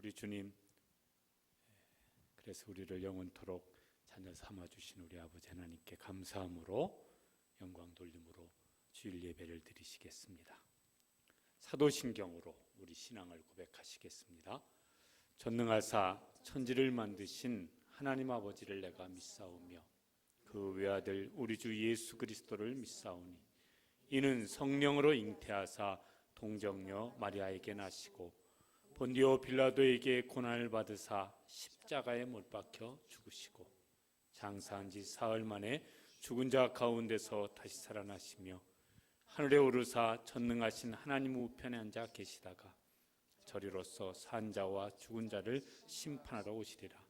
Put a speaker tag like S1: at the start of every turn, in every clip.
S1: 우리 주님, 그래서 우리를 영원토록 자녀 삼아주신 우리 아버지 하나님께 감사함으로 영광 돌림으로 주일 예배를 드리시겠습니다. 사도신경으로 우리 신앙을 고백하시겠습니다. 전능하사 천지를 만드신 하나님 아버지를 내가 믿사오며 그 외아들 우리 주 예수 그리스도를 믿사오니 이는 성령으로 잉태하사 동정녀 마리아에게 나시고 본디오 빌라도에게 고난을 받으사 십자가에 못 박혀 죽으시고 장사한 지 사흘 만에 죽은 자 가운데서 다시 살아나시며 하늘에 오르사 전능하신 하나님 우편에 앉아 계시다가 저리로서 산 자와 죽은 자를 심판하러 오시리라.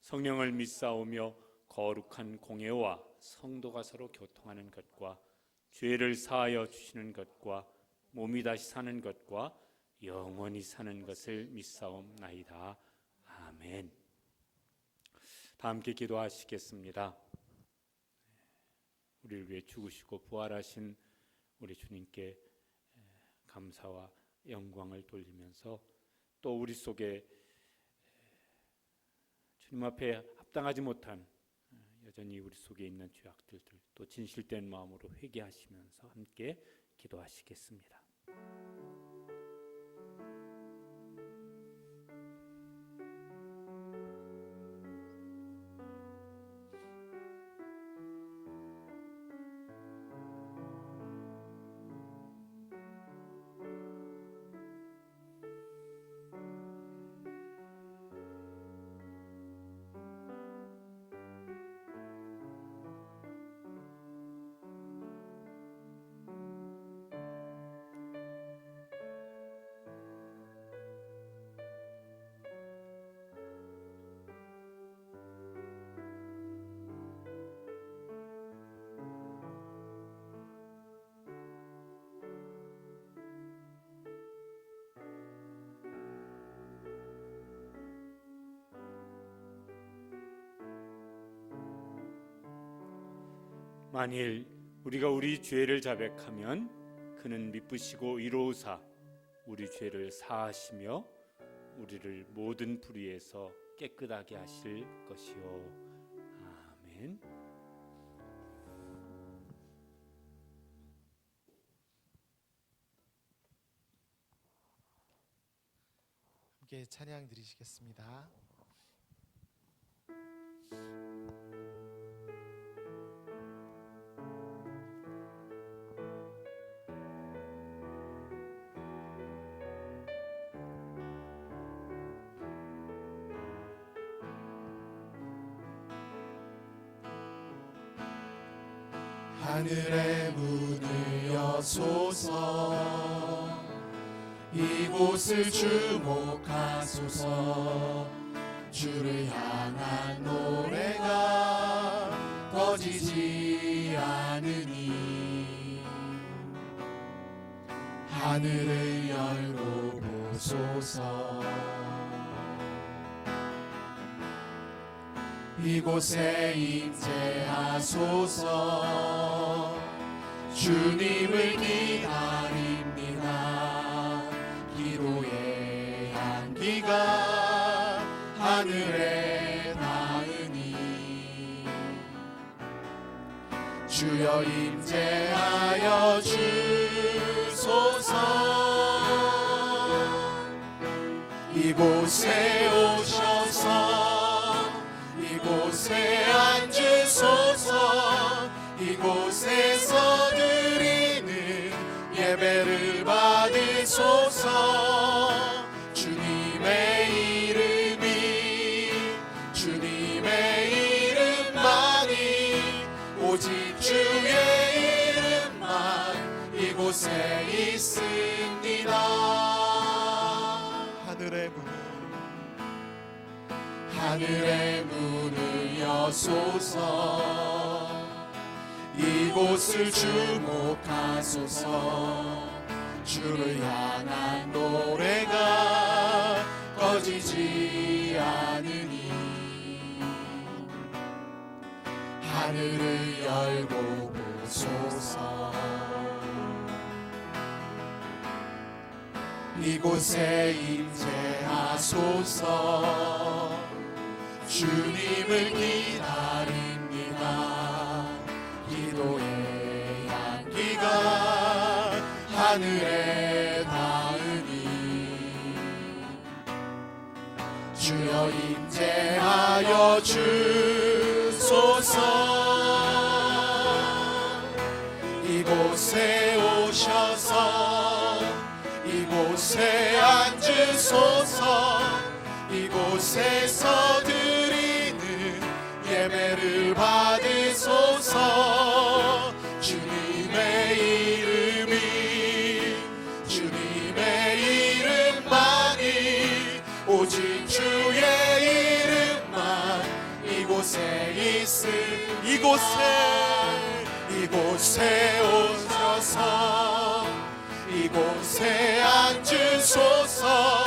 S1: 성령을 믿사오며 거룩한 공예와 성도가 서로 교통하는 것과 죄를 사하여 주시는 것과 몸이 다시 사는 것과 영원히 사는 것을 믿사옵나이다. 아멘. 다 함께 기도하시겠습니다. 우리를 위해 죽으시고 부활하신 우리 주님께 감사와 영광을 돌리면서 또 우리 속에 주님 앞에 합당하지 못한 여전히 우리 속에 있는 죄악들을 또 진실된 마음으로 회개하시면서 함께 기도하시겠습니다. 만일 우리가 우리 죄를 자백하면 그는 미쁘시고 의로우사 우리 죄를 사하시며 우리를 모든 불의에서 깨끗하게 하실 것이요. 아멘.
S2: 함께 찬양 드리시겠습니다.
S3: 하늘의 문을 여소서 이곳을 주목하소서 주를 향한 노래가 꺼지지 않으니 하늘을 열고 보소서 이곳에 임재하소서 주님을 기다립니다. 기도의 향기가 하늘에 닿으니 주여 임재하여 주소서 이곳에 오셔서 이곳에 앉으소서 이곳에서 드리는 예배를 받으소서 주님의 주님의 이름만이 오직 주의 이름만 이곳에 있습니다. 하늘의 문을 여소서 이곳을 주목하소서 주를 향한 노래가 꺼지지 않으니 하늘을 열고 보소서 이곳에 임재하소서. 주님을 기다립니다. 기도의 향기가 하늘에 닿으니 주여 임재하여 주소서. 이곳에 오셔서 이곳에 앉으소서. 이곳에서 드리는 예배를 받으소서. 주님의 이름만이 오직 주의 이름만 이곳에 있을. 이곳에 오셔서 이곳에 앉으소서.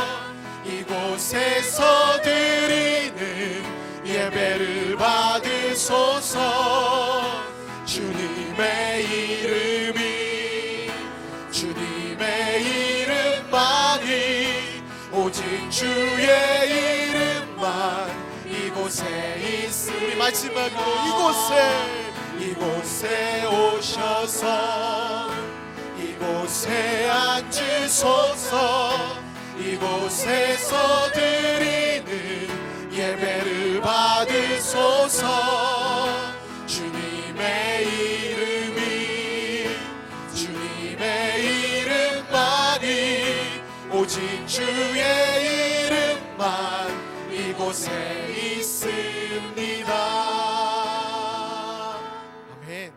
S3: 이곳에서 드리는 예배를 받으소서. 주님의 이름만이 오직 주의 이름만 이곳에 있으리. 우리 마지막으로 이곳에 오셔서 이곳에 앉으소서. 이곳에서 드리는 예배를 받으소서. 주님의 이름만이 오직 주의 이름만 이곳에 있습니다.
S2: 아멘.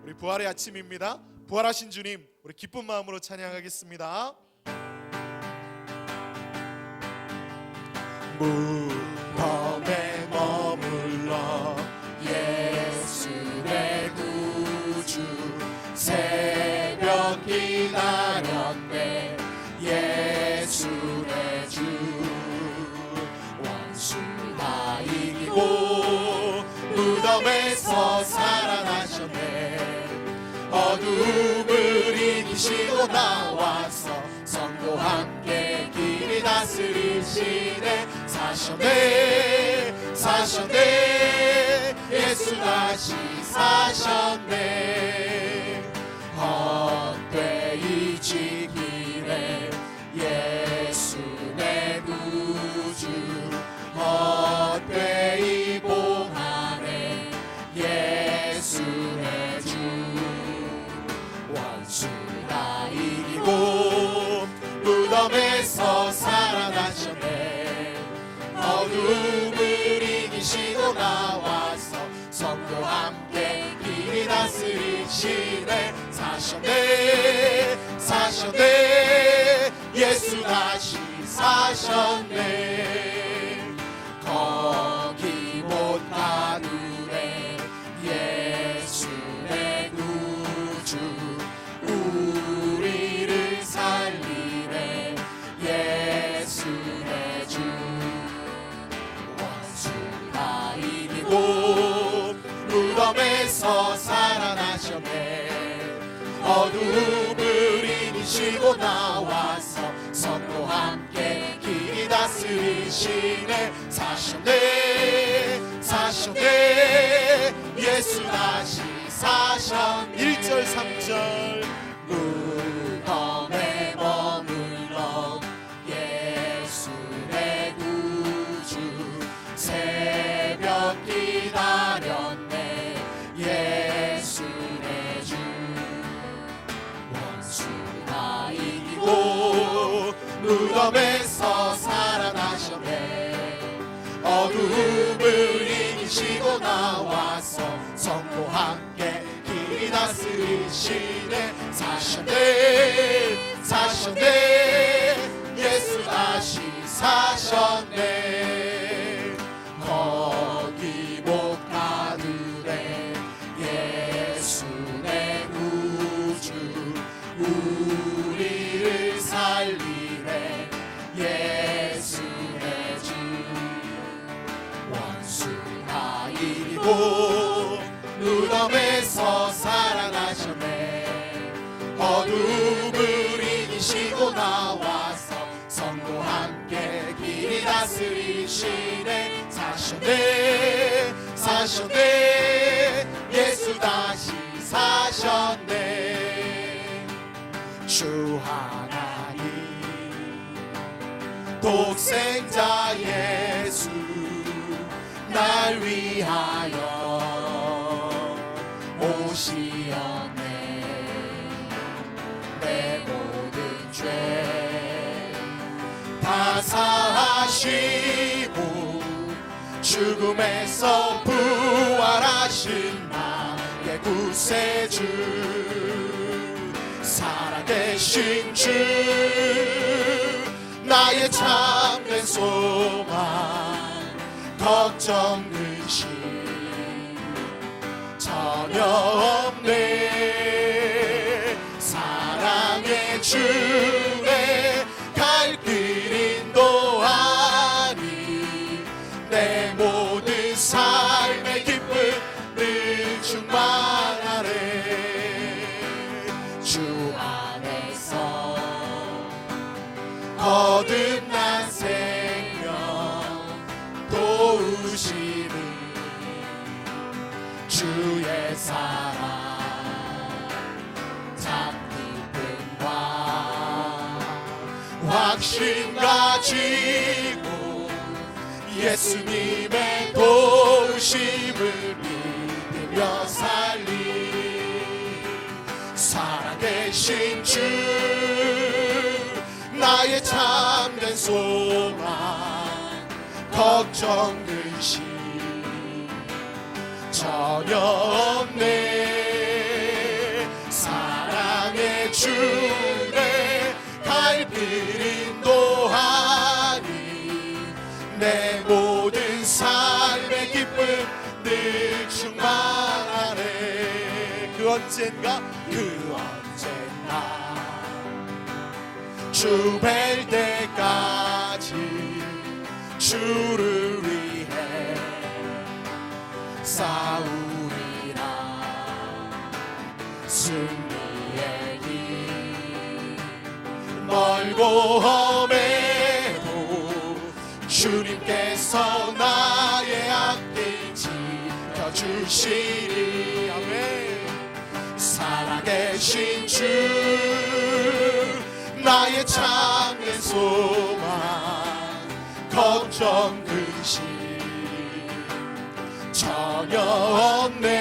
S2: 우리 부활의 아침입니다. 부활하신 주님, 우리 기쁜 마음으로 찬양하겠습니다.
S3: 무덤에 머물러 예수 내 구주 새벽 기다렸네. 예수 내 주 원수 다 이기고 무덤에서 살아나셨네. 어둠을 이기시고 나와서 성도 함께 길이 다스리시네. 사셨네 예수 다시 사셨네. 헛되이 지기네 예수 내 구주. 헛되이 봉하네 예수 내 주. 원수 다 이기고 무덤에서 살아나셨네. 어둠을 이기시고 나와서 성도 함께 길이 다스리시네. 사셨네 예수 다시 사셨네. 거기 못 가두네 예수 내 구주. 우리를 살리네 예수 내 주. 원수 다 이기고 무덤에서 살아나셨네. 어둠을 이기시고 나와서 성도 함께 길이 다스리시네. 사셨네 예수 다시 사셨네.
S2: 1절 3절
S3: 무덤에 머물러 예수 내 구주. 새벽 기다렸네 예수 내 주. 원수 다 이기고 무덤에서 살아나셨네. 어둠을 이기시고 나와서 성도 함께 길이 다스리시네. 사셨네 예수 다시 사셨네. 거기 못 가두네 예수 내 구주. 우리를 살리네 예수 내 주. 원수 다 이기고 무덤에서 살아나셨네. 어둠을 이기시고 나와서 다스리시네. 사셨네 사셨네 예수 다시 사셨네. 주 하나님 독생자 예수 날 위하여 오시었네. 내 모든 죄 다 사하시고 죽음에서 부활하신 나의 구세주 살아계신 주 나의 참된 소망 걱정 의심 전혀 없네. 사랑의 주내 갈 길 인도하니 내 모든 삶의 기쁨 늘 충만하네. 주 안에서 거듭난 생명 도우시는 주의 사랑 참 기쁨과 확신 가지고 예수님의 도우심을 믿으며 살리. 살아계신 주 나의 참된 소망 걱정 의심 전혀 없네. 사랑의 주내 갈 길 인도하니 내 모든 삶의 기쁨 늘 충만하네. 그 언젠가 주 뵐 때까지 주를 위해 싸우리라. 승리의 길 멀고 험해도 주님께서 나의 앞길 지켜주시리. 아멘. 살아계신 주 나의 참된 소망 걱정 의심 전혀 없네.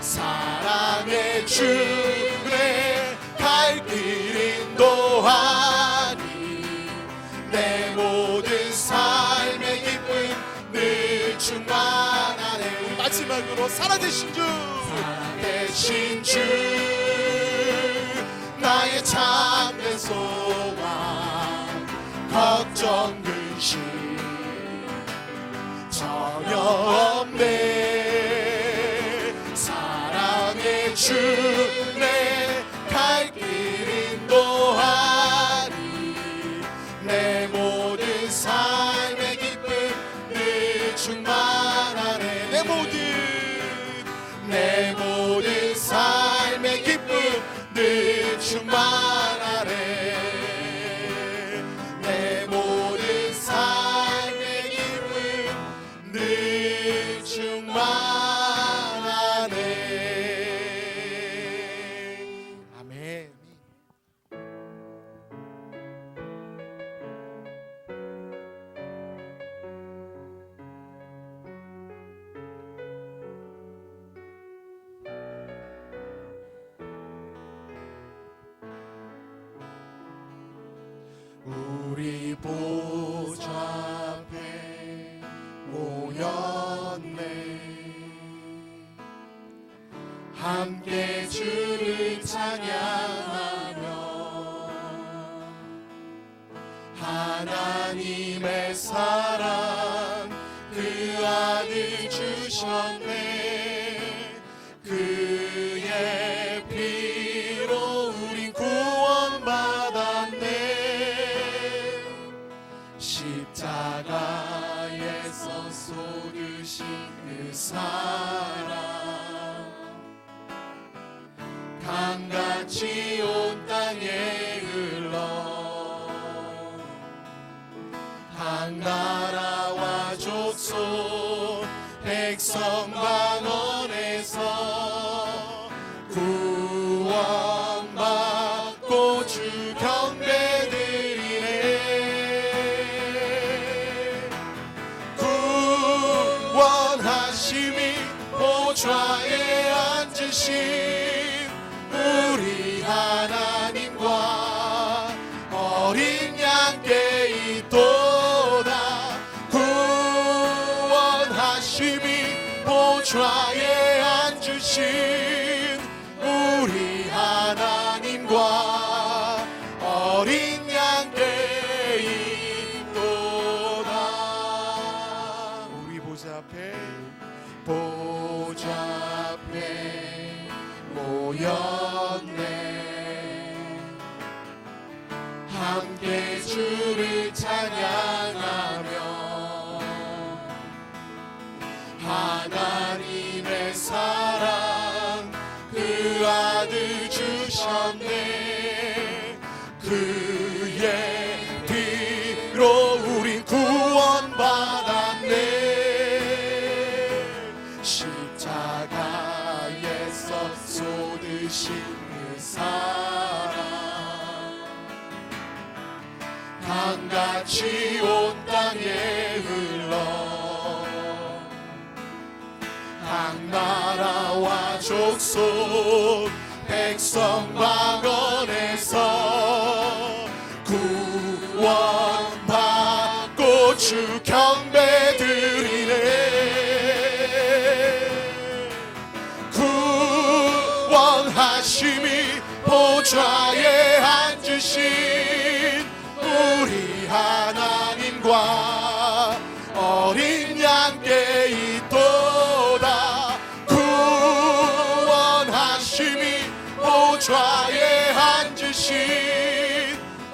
S3: 사랑의 주내 갈 길 인도하니 내 모든 삶의 기쁨 늘 충만하네. 우리 마지막으로 살아계신 주 살아계신 주 나의 참된 소망 걱정 의심 전혀 없네. 사랑의 주내 갈 길 인도하니 내 모든 삶의 기쁨 늘 충만하네. 내 모든 삶의 기쁨 늘 충만하네. 내 모든 삶의 기쁨 늘 충만하네. 아멘. 우리 보좌 앞에 모였네. 함께 주를 찬양하며 하나님의 사랑 그 아들 주셨네. 그의 피로 우린 구원받았네. 십자가에서 쏟으신 그 사랑 강같이 온 땅에 흘러 하나님에서 구원받고 주 경배드리네. 구원하심이 보좌에 앉으신 우리 하나님과 어린 양께 있도다. 구원하심이 보좌에 앉으신 우리 하나님과 어린 양께 있도다.
S2: 우리 보좌 앞에
S3: 모였네. 함께 주를 찬양하며 하나님의 사랑 그 아들 주셨네. 그의 피로 우린 구원받았네. 십자가에서 쏟으신 그 사랑 강같이 온 땅에 흘러 각 나라와 족속 백성 방언에서 구원받고 주 경배드리네. 구원하심이 보좌에 앉으신 우리 하나님과 어린 양께 있도다. 구원하심이 보좌에 앉으신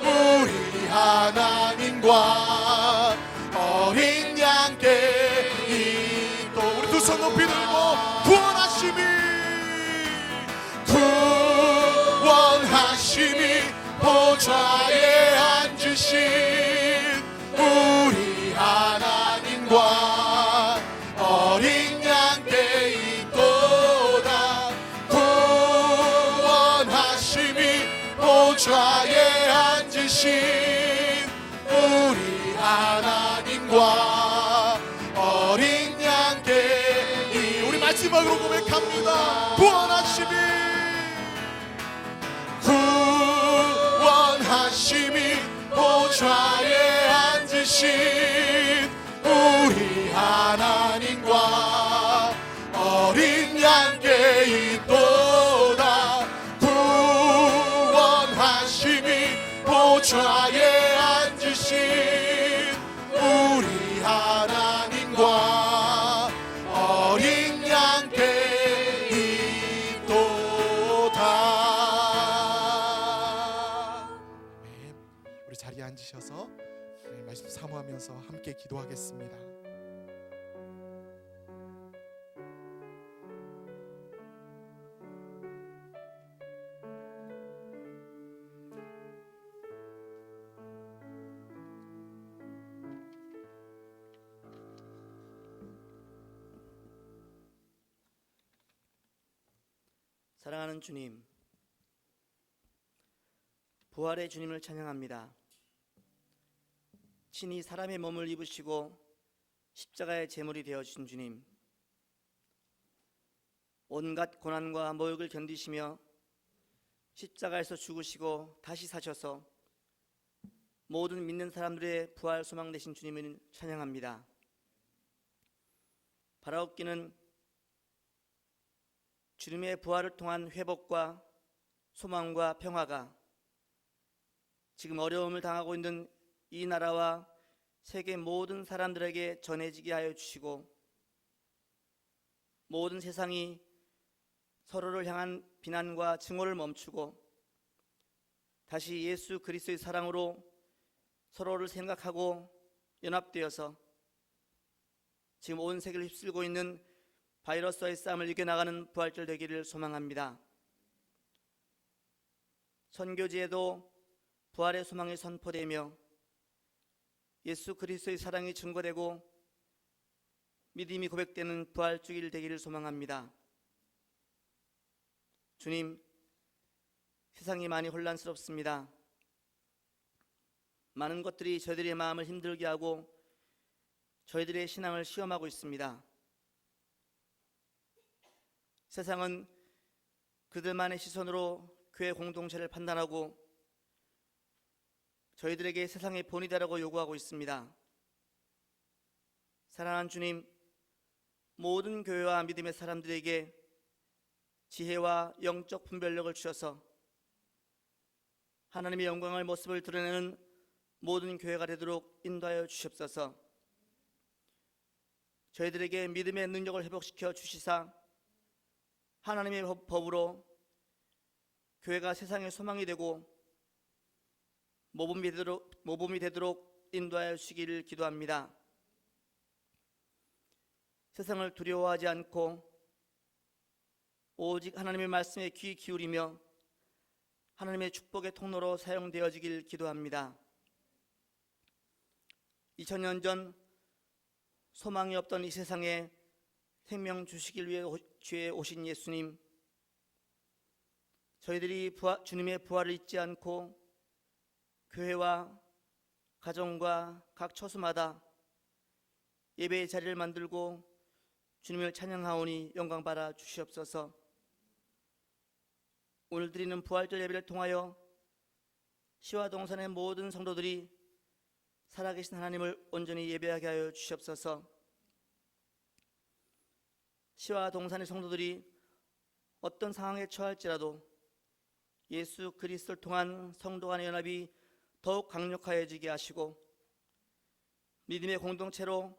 S3: 우리 하나님과 어린 양께 있도. 우리 두 손 높이 들고 구원하심이 보좌에 앉으신 우리 하나님과 어린 양께 있도다. 구원하심이 보좌에 앉으신 우리 하나님과 어린 양께 우리 마지막으로 고백합니다. 구원하심이 보좌에 앉으신 우리 하나님과 어린 양께 있도다. 구원하심이 보좌에 앉으신 우리 하나님과 어린 양께 있도다. 우리 자리에 앉으셔서 말씀 사모하면서 함께 기도하겠습니다.
S4: 사랑하는 주님, 부활의 주님을 찬양합니다. 친히 사람의 몸을 입으시고 십자가의 제물이 되어주신 주님, 온갖 고난과 모욕을 견디시며 십자가에서 죽으시고 다시 사셔서 모든 믿는 사람들의 부활 소망 되신 주님을 찬양합니다. 바라옵기는 주님의 부활을 통한 회복과 소망과 평화가 지금 어려움을 당하고 있는 이 나라와 세계 모든 사람들에게 전해지게 하여 주시고, 모든 세상이 서로를 향한 비난과 증오를 멈추고 다시 예수 그리스도의 사랑으로 서로를 생각하고 연합되어서 지금 온 세계를 휩쓸고 있는 바이러스와의 싸움을 이겨나가는 부활절 되기를 소망합니다. 선교지에도 부활의 소망이 선포되며 예수 그리스도의 사랑이 증거되고 믿음이 고백되는 부활주일 되기를 소망합니다. 주님, 세상이 많이 혼란스럽습니다. 많은 것들이 저희들의 마음을 힘들게 하고 저희들의 신앙을 시험하고 있습니다. 세상은 그들만의 시선으로 교회 공동체를 판단하고 저희들에게 세상의 본이 되라고 요구하고 있습니다. 사랑하는 주님, 모든 교회와 믿음의 사람들에게 지혜와 영적 분별력을 주셔서 하나님의 영광을 모습을 드러내는 모든 교회가 되도록 인도하여 주시옵소서. 저희들에게 믿음의 능력을 회복시켜 주시사 하나님의 법으로 교회가 세상의 소망이 되고 모범이 되도록 인도하여 주시기를 기도합니다. 세상을 두려워하지 않고 오직 하나님의 말씀에 귀 기울이며 하나님의 축복의 통로로 사용되어지길 기도합니다. 2000년 전 소망이 없던 이 세상에 생명 주시길 위해 주에 오신 예수님, 저희들이 주님의 부활을 잊지 않고 교회와 가정과 각 처소마다 예배의 자리를 만들고 주님을 찬양하오니 영광받아 주시옵소서. 오늘 드리는 부활절 예배를 통하여 시와 동산의 모든 성도들이 살아계신 하나님을 온전히 예배하게 하여 주시옵소서. 시와 동산의 성도들이 어떤 상황에 처할지라도 예수 그리스도를 통한 성도 간의 연합이 더욱 강력하여지게 하시고 믿음의 공동체로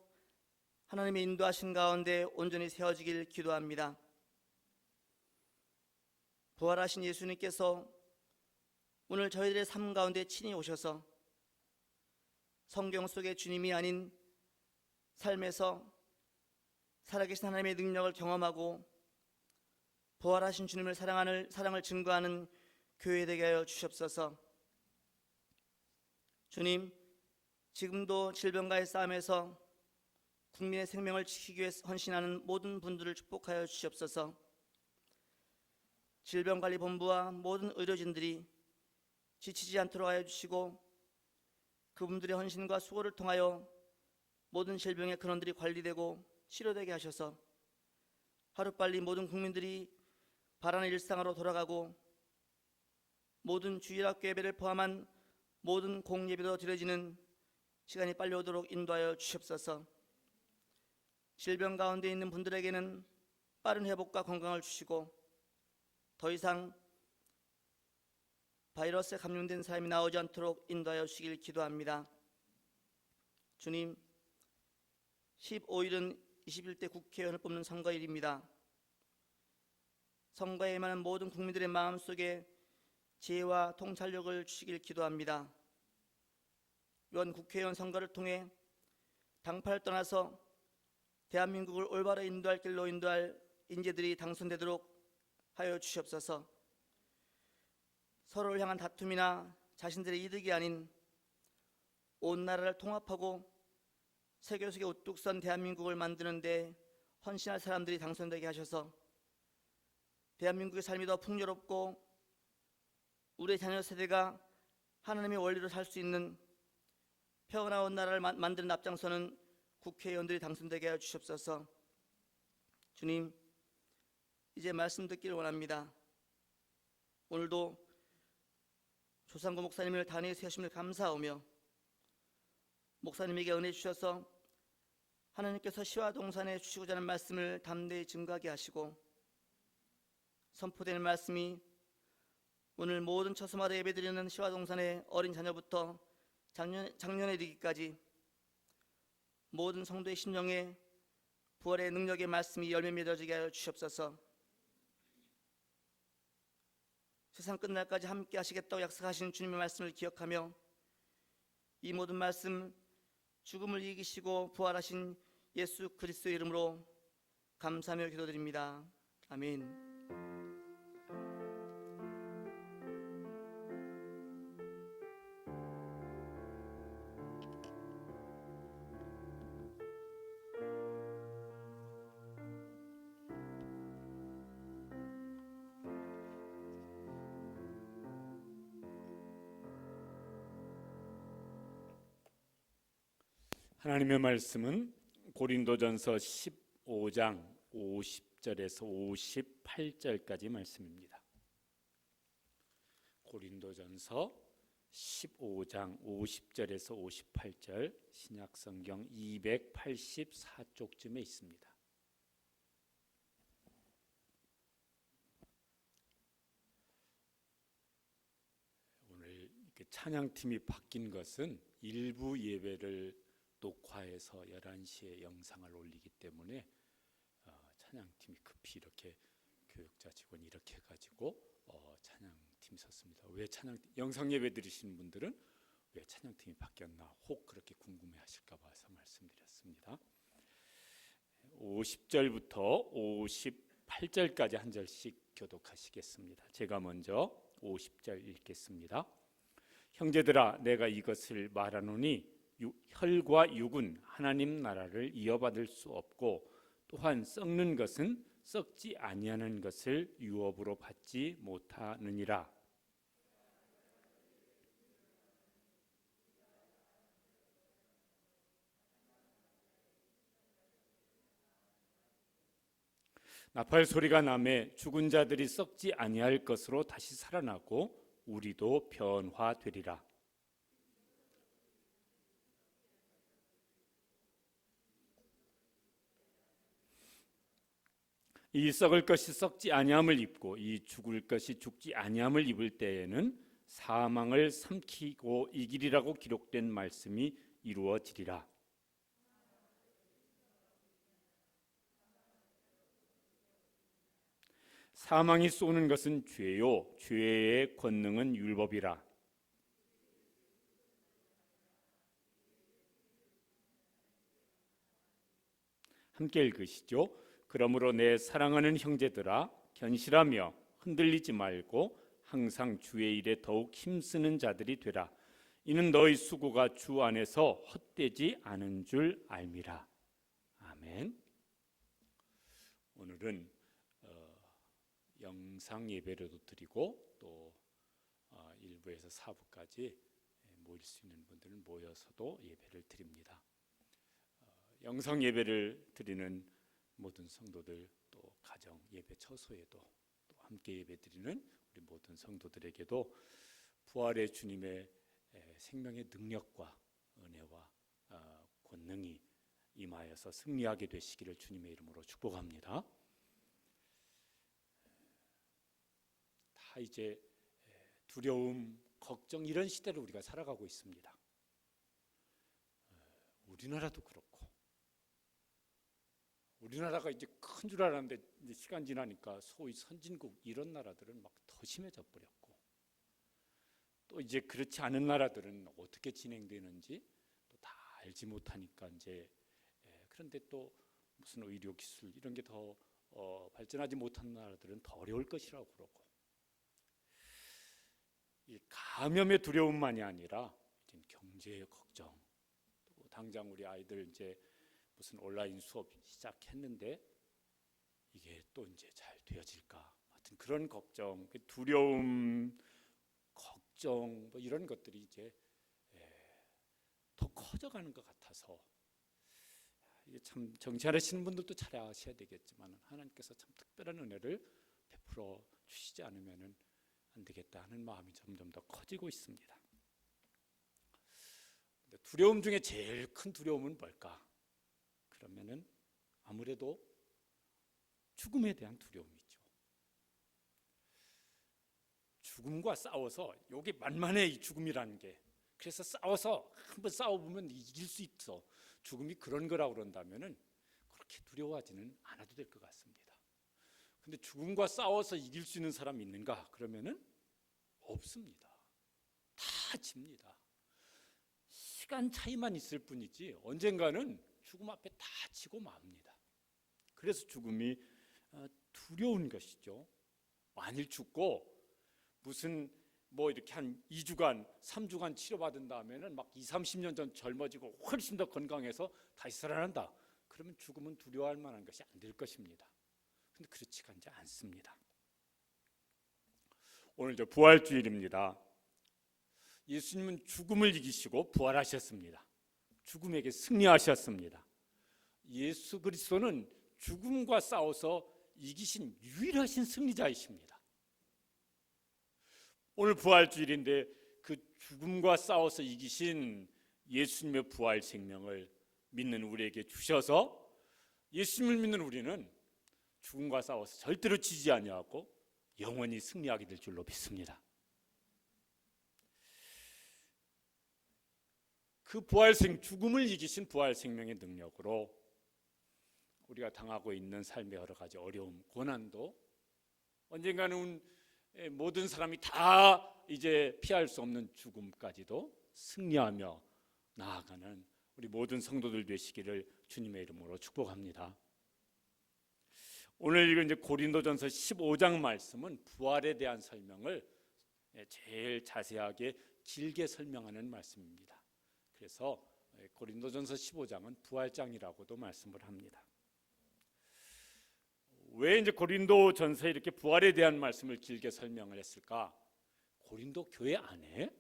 S4: 하나님의 인도하신 가운데 온전히 세워지길 기도합니다. 부활하신 예수님께서 오늘 저희들의 삶 가운데 친히 오셔서 성경 속의 주님이 아닌 삶에서 살아계신 하나님의 능력을 경험하고 부활하신 주님을 사랑을 증거하는 교회 되게 하여 주시옵소서. 주님, 지금도 질병과의 싸움에서 국민의 생명을 지키기 위해 헌신하는 모든 분들을 축복하여 주시옵소서. 질병관리본부와 모든 의료진들이 지치지 않도록 하여 주시고 그분들의 헌신과 수고를 통하여 모든 질병의 근원들이 관리되고 치료되게 하셔서 하루빨리 모든 국민들이 바라는 일상으로 돌아가고 모든 주일학교 예배를 포함한 모든 공예배도 드려지는 시간이 빨리 오도록 인도하여 주시옵소서. 질병 가운데 있는 분들에게는 빠른 회복과 건강을 주시고 더 이상 바이러스에 감염된 사람이 나오지 않도록 인도하여 주시길 기도합니다. 주님, 15일은 21대 국회의원을 뽑는 선거일입니다. 선거에 임하는 모든 국민들의 마음속에 지혜와 통찰력을 주시길 기도합니다. 이번 국회의원 선거를 통해 당파를 떠나서 대한민국을 올바로 인도할 길로 인도할 인재들이 당선되도록 하여 주시옵소서. 서로를 향한 다툼이나 자신들의 이득이 아닌 온 나라를 통합하고 세계 속에 우뚝 선 대한민국을 만드는 데 헌신할 사람들이 당선되게 하셔서 대한민국의 삶이 더 풍요롭고 우리의 자녀 세대가 하나님의 원리로 살 수 있는 평화로운 나라를 만드는 앞장서는 국회의원들이 당선되게 하여 주시옵소서. 주님, 이제 말씀 듣기를 원합니다. 오늘도 조상구 목사님을 단위에 세우심을 감사하며 목사님에게 은혜 주셔서 하나님께서 시와 동산에 주시고자 하는 말씀을 담대히 증거하게 하시고 선포되는 말씀이 오늘 모든 처소마다 예배드리는 시와 동산의 어린 자녀부터 작년에 이르기까지 모든 성도의 심령에 부활의 능력의 말씀이 열매 맺어지게 하여 주시옵소서. 세상 끝날까지 함께 하시겠다고 약속하신 주님의 말씀을 기억하며 이 모든 말씀 죽음을 이기시고 부활하신 예수 그리스도의 이름으로 감사하며 기도드립니다. 아멘.
S1: 하나님의 말씀은 고린도전서 15장 50절에서 58절까지 말씀입니다. 고린도전서 15장 50절에서 58절, 신약성경 284쪽쯤에 있습니다. 오늘 이렇게 찬양팀이 바뀐 것은 일부 예배를 녹화해서 11시에 영상을 올리기 때문에 찬양팀이 급히 이렇게 교육자 직원이 이렇게 해가지고 찬양팀 섰습니다. 왜 영상 예배 드리시는 분들은 왜 찬양팀이 바뀌었나 혹 그렇게 궁금해하실까 봐서 말씀드렸습니다. 50절부터 58절까지 한 절씩 교독하시겠습니다. 제가 먼저 50절 읽겠습니다. 형제들아, 내가 이것을 말하노니 혈과 육은 하나님 나라를 이어받을 수 없고 또한 썩는 것은 썩지 아니하는 것을 유업으로 받지 못하느니라. 나팔 소리가 나매 죽은 자들이 썩지 아니할 것으로 다시 살아나고 우리도 변화되리라. 이 썩을 것이 썩지 아니함을 입고 이 죽을 것이 죽지 아니함을 입을 때에는 사망을 삼키고 이기리라고 기록된 말씀이 이루어지리라. 사망이 쏘는 것은 죄요, 죄의 권능은 율법이라. 함께 읽으시죠. 그러므로 내 사랑하는 형제들아, 견실하며 흔들리지 말고 항상 주의 일에 더욱 힘쓰는 자들이 되라. 이는 너희 수고가 주 안에서 헛되지 않은 줄 알미라. 아멘. 오늘은 영상 예배로도 드리고 또 1부에서 4부까지 모일 수 있는 분들은 모여서도 예배를 드립니다. 영상 예배를 드리는 모든 성도들, 또 가정 예배 처소에도 또 함께 예배드리는 우리 모든 성도들에게도 부활의 주님의 생명의 능력과 은혜와 권능이 임하여서 승리하게 되시기를 주님의 이름으로 축복합니다. 다 이제 두려움, 걱정 이런 시대를 우리가 살아가고 있습니다. 우리나라도 그렇고 우리나라가 이제 큰 줄 알았는데 이제 시간 지나니까 소위 선진국 이런 나라들은 막 더 심해져 버렸고 또 이제 그렇지 않은 나라들은 어떻게 진행되는지 또 다 알지 못하니까 이제 그런데 또 무슨 의료 기술 이런 게 더 발전하지 못한 나라들은 더 어려울 것이라고 그러고 이 감염의 두려움만이 아니라 이제 경제의 걱정 또 당장 우리 아이들 이제 무슨 온라인 수업 시작했는데 이게 또 이제 잘 되어질까 하여튼 그런 걱정, 두려움, 걱정 뭐 이런 것들이 이제 더 커져가는 것 같아서 이게 참 정치하시는 분들도 잘 아셔야 되겠지만 하나님께서 참 특별한 은혜를 베풀어 주시지 않으면은 안 되겠다 하는 마음이 점점 더 커지고 있습니다. 근데 두려움 중에 제일 큰 두려움은 뭘까? 그러면은 아무래도 죽음에 대한 두려움이죠. 죽음과 싸워서 여기 만만해 이 죽음이라는 게. 그래서 싸워서 한번 싸워보면 이길 수 있어. 죽음이 그런 거라고 그런다면은 그렇게 두려워하지는 않아도 될 것 같습니다. 근데 죽음과 싸워서 이길 수 있는 사람이 있는가? 그러면은 없습니다. 다 집니다. 시간 차이만 있을 뿐이지 언젠가는 죽음 앞에 다 지고 맙니다. 그래서 죽음이 두려운 것이죠. 만일 죽고 무슨 뭐 이렇게 한 2주간, 3주간 치료받은 다음에는 막 20-30년 전 젊어지고 훨씬 더 건강해서 다시 살아난다. 그러면 죽음은 두려워할 만한 것이 안 될 것입니다. 근데 그렇지가 이제 않습니다. 오늘 저 부활주일입니다. 예수님은 죽음을 이기시고 부활하셨습니다. 죽음에게 승리하셨습니다. 예수 그리스도는 죽음과 싸워서 이기신 유일하신 승리자이십니다. 오늘 부활주일인데 그 죽음과 싸워서 이기신 예수님의 부활 생명을 믿는 우리에게 주셔서 예수님을 믿는 우리는 죽음과 싸워서 절대로 지지 아니하고 영원히 승리하게 될 줄로 믿습니다. 그 죽음을 이기신 부활 생명의 능력으로 우리가 당하고 있는 삶의 여러 가지 어려움, 고난도 언젠가는 모든 사람이 다 이제 피할 수 없는 죽음까지도 승리하며 나아가는 우리 모든 성도들 되시기를 주님의 이름으로 축복합니다. 오늘 읽은 이제 고린도전서 15장 말씀은 부활에 대한 설명을 제일 자세하게 길게 설명하는 말씀입니다. 그래서 고린도전서 15장은 부활장이라고도 말씀을 합니다. 왜 이제 고린도전서에 이렇게 부활에 대한 말씀을 길게 설명을 했을까? 고린도 교회 안에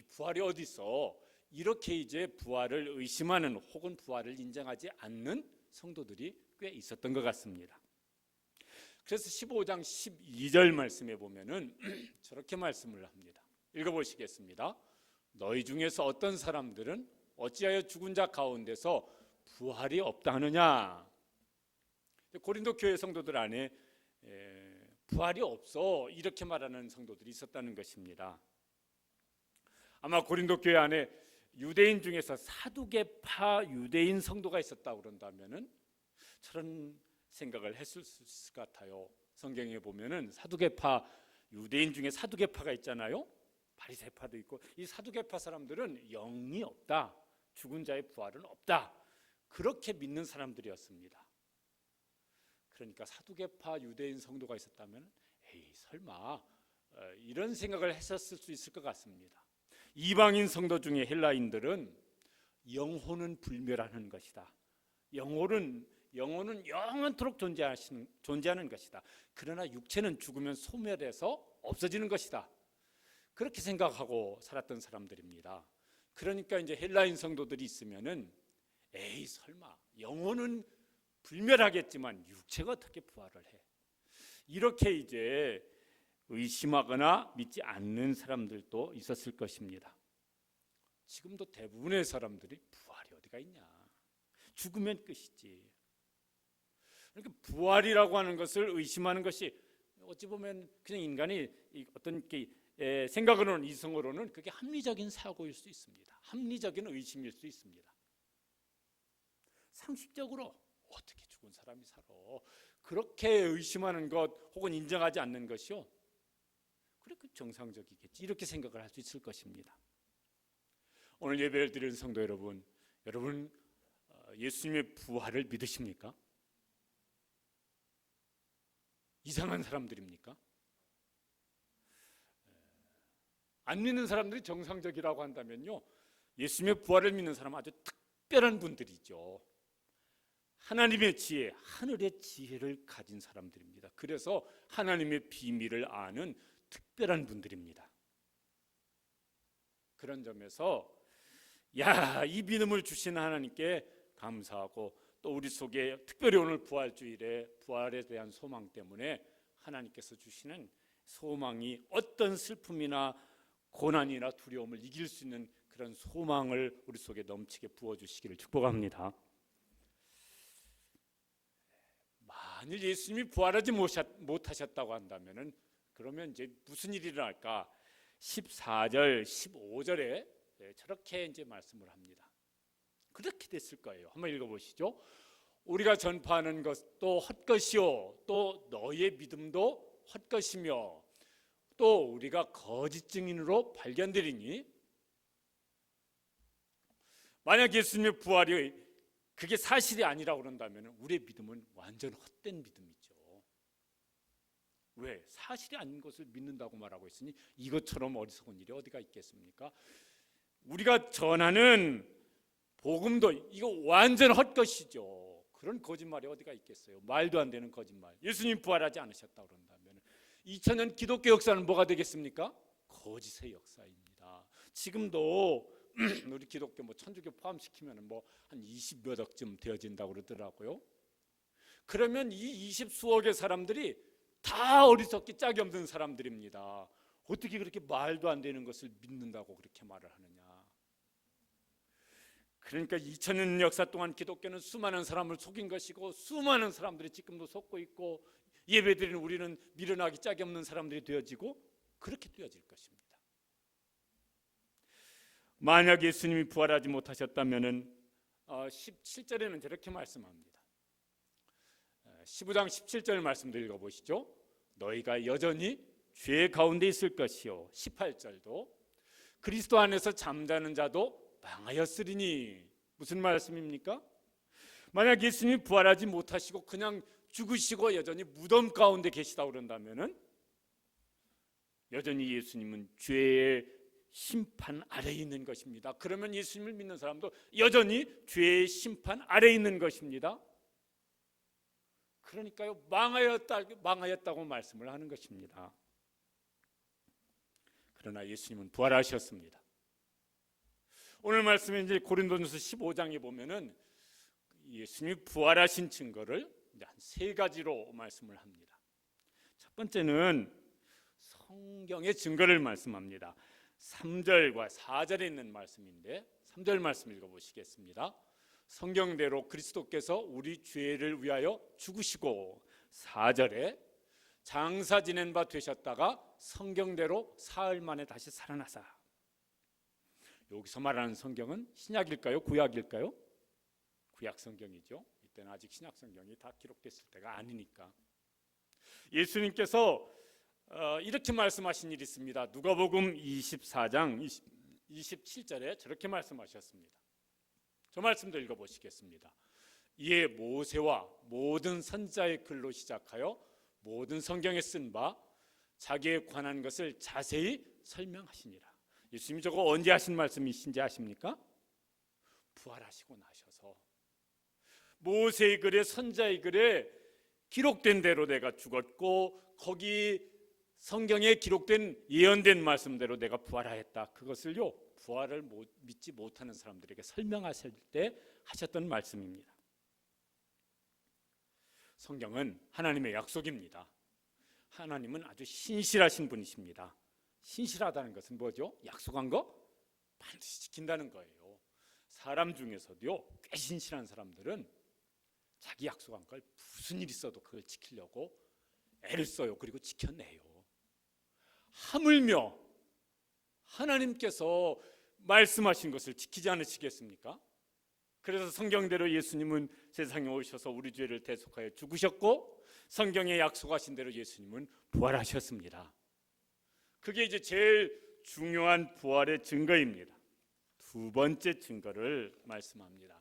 S1: 부활이 어디 있어? 이렇게 이제 부활을 의심하는 혹은 부활을 인정하지 않는 성도들이 꽤 있었던 것 같습니다. 그래서 15장 12절 말씀에 보면은 저렇게 말씀을 합니다. 읽어보시겠습니다. 너희 중에서 어떤 사람들은 어찌하여 죽은 자 가운데서 부활이 없다 하느냐? 고린도 교회 성도들 안에 부활이 없어 이렇게 말하는 성도들이 있었다는 것입니다. 아마 고린도 교회 안에 유대인 중에서 사두개파 유대인 성도가 있었다고 그런다면은 저런 생각을 했을 수 있을 것 같아요. 성경에 보면은 사두개파 유대인 중에 사두개파가 있잖아요. 바리새파도 있고 이 사두개파 사람들은 영이 없다. 죽은 자의 부활은 없다. 그렇게 믿는 사람들이었습니다. 그러니까 사두개파 유대인 성도가 있었다면 설마 이런 생각을 했었을 수 있을 것 같습니다. 이방인 성도 중에 헬라인들은 영혼은 불멸하는 것이다. 영혼은 영원토록 존재하는 것이다. 그러나 육체는 죽으면 소멸해서 없어지는 것이다. 그렇게 생각하고 살았던 사람들입니다. 그러니까 이제 헬라인 성도들이 있으면은 설마 영혼은 불멸하겠지만 육체가 어떻게 부활을 해? 이렇게 이제 의심하거나 믿지 않는 사람들도 있었을 것입니다. 지금도 대부분의 사람들이 부활이 어디가 있냐? 죽으면 끝이지. 그러니까 부활이라고 하는 것을 의심하는 것이 어찌 보면 그냥 인간이 어떤 생각으로는 이성으로는 그게 합리적인 사고일 수 있습니다. 합리적인 의심일 수 있습니다. 상식적으로 어떻게 죽은 사람이 살아? 그렇게 의심하는 것 혹은 인정하지 않는 것이요. 그렇게 정상적이겠지. 이렇게 생각을 할 수 있을 것입니다. 오늘 예배를 드리는 성도 여러분 예수님의 부활을 믿으십니까? 이상한 사람들입니까? 안 믿는 사람들이 정상적이라고 한다면요, 예수님의 부활을 믿는 사람은 아주 특별한 분들이죠. 하나님의 지혜, 하늘의 지혜를 가진 사람들입니다. 그래서 하나님의 비밀을 아는 특별한 분들입니다. 그런 점에서 이 믿음을 주신 하나님께 감사하고 또 우리 속에 특별히 오늘 부활주일에 부활에 대한 소망 때문에 하나님께서 주시는 소망이 어떤 슬픔이나 고난이나 두려움을 이길 수 있는 그런 소망을 우리 속에 넘치게 부어주시기를 축복합니다. 만일 예수님이 부활하지 못하셨다고 한다면은 그러면 이제 무슨 일이 일어날까? 14절, 15절에 저렇게 이제 말씀을 합니다. 그렇게 됐을 거예요. 한번 읽어보시죠. 우리가 전파하는 것도 헛것이요, 또 너의 믿음도 헛것이며, 또 우리가 거짓 증인으로 발견되리니. 만약 예수님의 부활이 그게 사실이 아니라고 그런다면 우리의 믿음은 완전 헛된 믿음이죠. 왜? 사실이 아닌 것을 믿는다고 말하고 있으니 이것처럼 어리석은 일이 어디가 있겠습니까? 우리가 전하는 복음도 이거 완전 헛것이죠. 그런 거짓말이 어디가 있겠어요? 말도 안 되는 거짓말. 예수님 부활하지 않으셨다고 그런다면 2000년 기독교 역사는 뭐가 되겠습니까? 거짓의 역사입니다. 지금도 우리 기독교 뭐 천주교 포함시키면 뭐 한 20몇 억쯤 되어진다고 그러더라고요. 그러면 이 20수억의 사람들이 다 어리석기 짝이 없는 사람들입니다. 어떻게 그렇게 말도 안 되는 것을 믿는다고 그렇게 말을 하느냐. 그러니까 2000년 역사 동안 기독교는 수많은 사람을 속인 것이고 수많은 사람들이 지금도 속고 있고 예배드리는 우리는 미련하기 짝이 없는 사람들이 되어지고 그렇게 되어질 것입니다. 만약 예수님이 부활하지 못하셨다면은 17절에는 저렇게 말씀합니다. 15장 17절 말씀도 읽어보시죠. 너희가 여전히 죄 가운데 있을 것이요. 18절도 그리스도 안에서 잠자는 자도 망하였으리니. 무슨 말씀입니까? 만약 예수님이 부활하지 못하시고 그냥 죽으시고 여전히 무덤 가운데 계시다 그런다면은 여전히 예수님은 죄의 심판 아래에 있는 것입니다. 그러면 예수님을 믿는 사람도 여전히 죄의 심판 아래에 있는 것입니다. 그러니까요, 망하였다고 말씀을 하는 것입니다. 그러나 예수님은 부활하셨습니다. 오늘 말씀에 이제 고린도전서 15장에 보면은 예수님이 부활하신 증거를 한 세 가지로 말씀을 합니다. 첫 번째는 성경의 증거를 말씀합니다. 3절과 4절에 있는 말씀인데 3절 말씀 읽어보시겠습니다. 성경대로 그리스도께서 우리 죄를 위하여 죽으시고 4절에 장사 지낸 바 되셨다가 성경대로 사흘 만에 다시 살아나사. 여기서 말하는 성경은 신약일까요? 구약일까요? 구약 성경이죠. 이때는 아직 신약 성경이 다 기록됐을 때가 아니니까. 예수님께서 이렇게 말씀하신 일이 있습니다. 누가복음 24장 27절에 저렇게 말씀하셨습니다. 저 말씀도 읽어보시겠습니다. 이에 모세와 모든 선지자의 글로 시작하여 모든 성경에 쓴 바 자기에 관한 것을 자세히 설명하시니라. 예수님이 저거 언제 하신 말씀이신지 아십니까? 부활하시고 나셔서 모세의 글에 선지자의 글에 기록된 대로 내가 죽었고 거기 성경에 기록된 예언된 말씀대로 내가 부활하였다. 그것을요 부활을 믿지 못하는 사람들에게 설명하실 때 하셨던 말씀입니다. 성경은 하나님의 약속입니다. 하나님은 아주 신실하신 분이십니다. 신실하다는 것은 뭐죠? 약속한 거 반드시 지킨다는 거예요. 사람 중에서도요 꽤 신실한 사람들은 자기 약속한 걸 무슨 일 있어도 그걸 지키려고 애를 써요. 그리고 지켜내요. 하물며 하나님께서 말씀하신 것을 지키지 않으시겠습니까? 그래서 성경대로 예수님은 세상에 오셔서 우리 죄를 대속하여 죽으셨고 성경에 약속하신 대로 예수님은 부활하셨습니다. 그게 이제 제일 중요한 부활의 증거입니다. 두 번째 증거를 말씀합니다.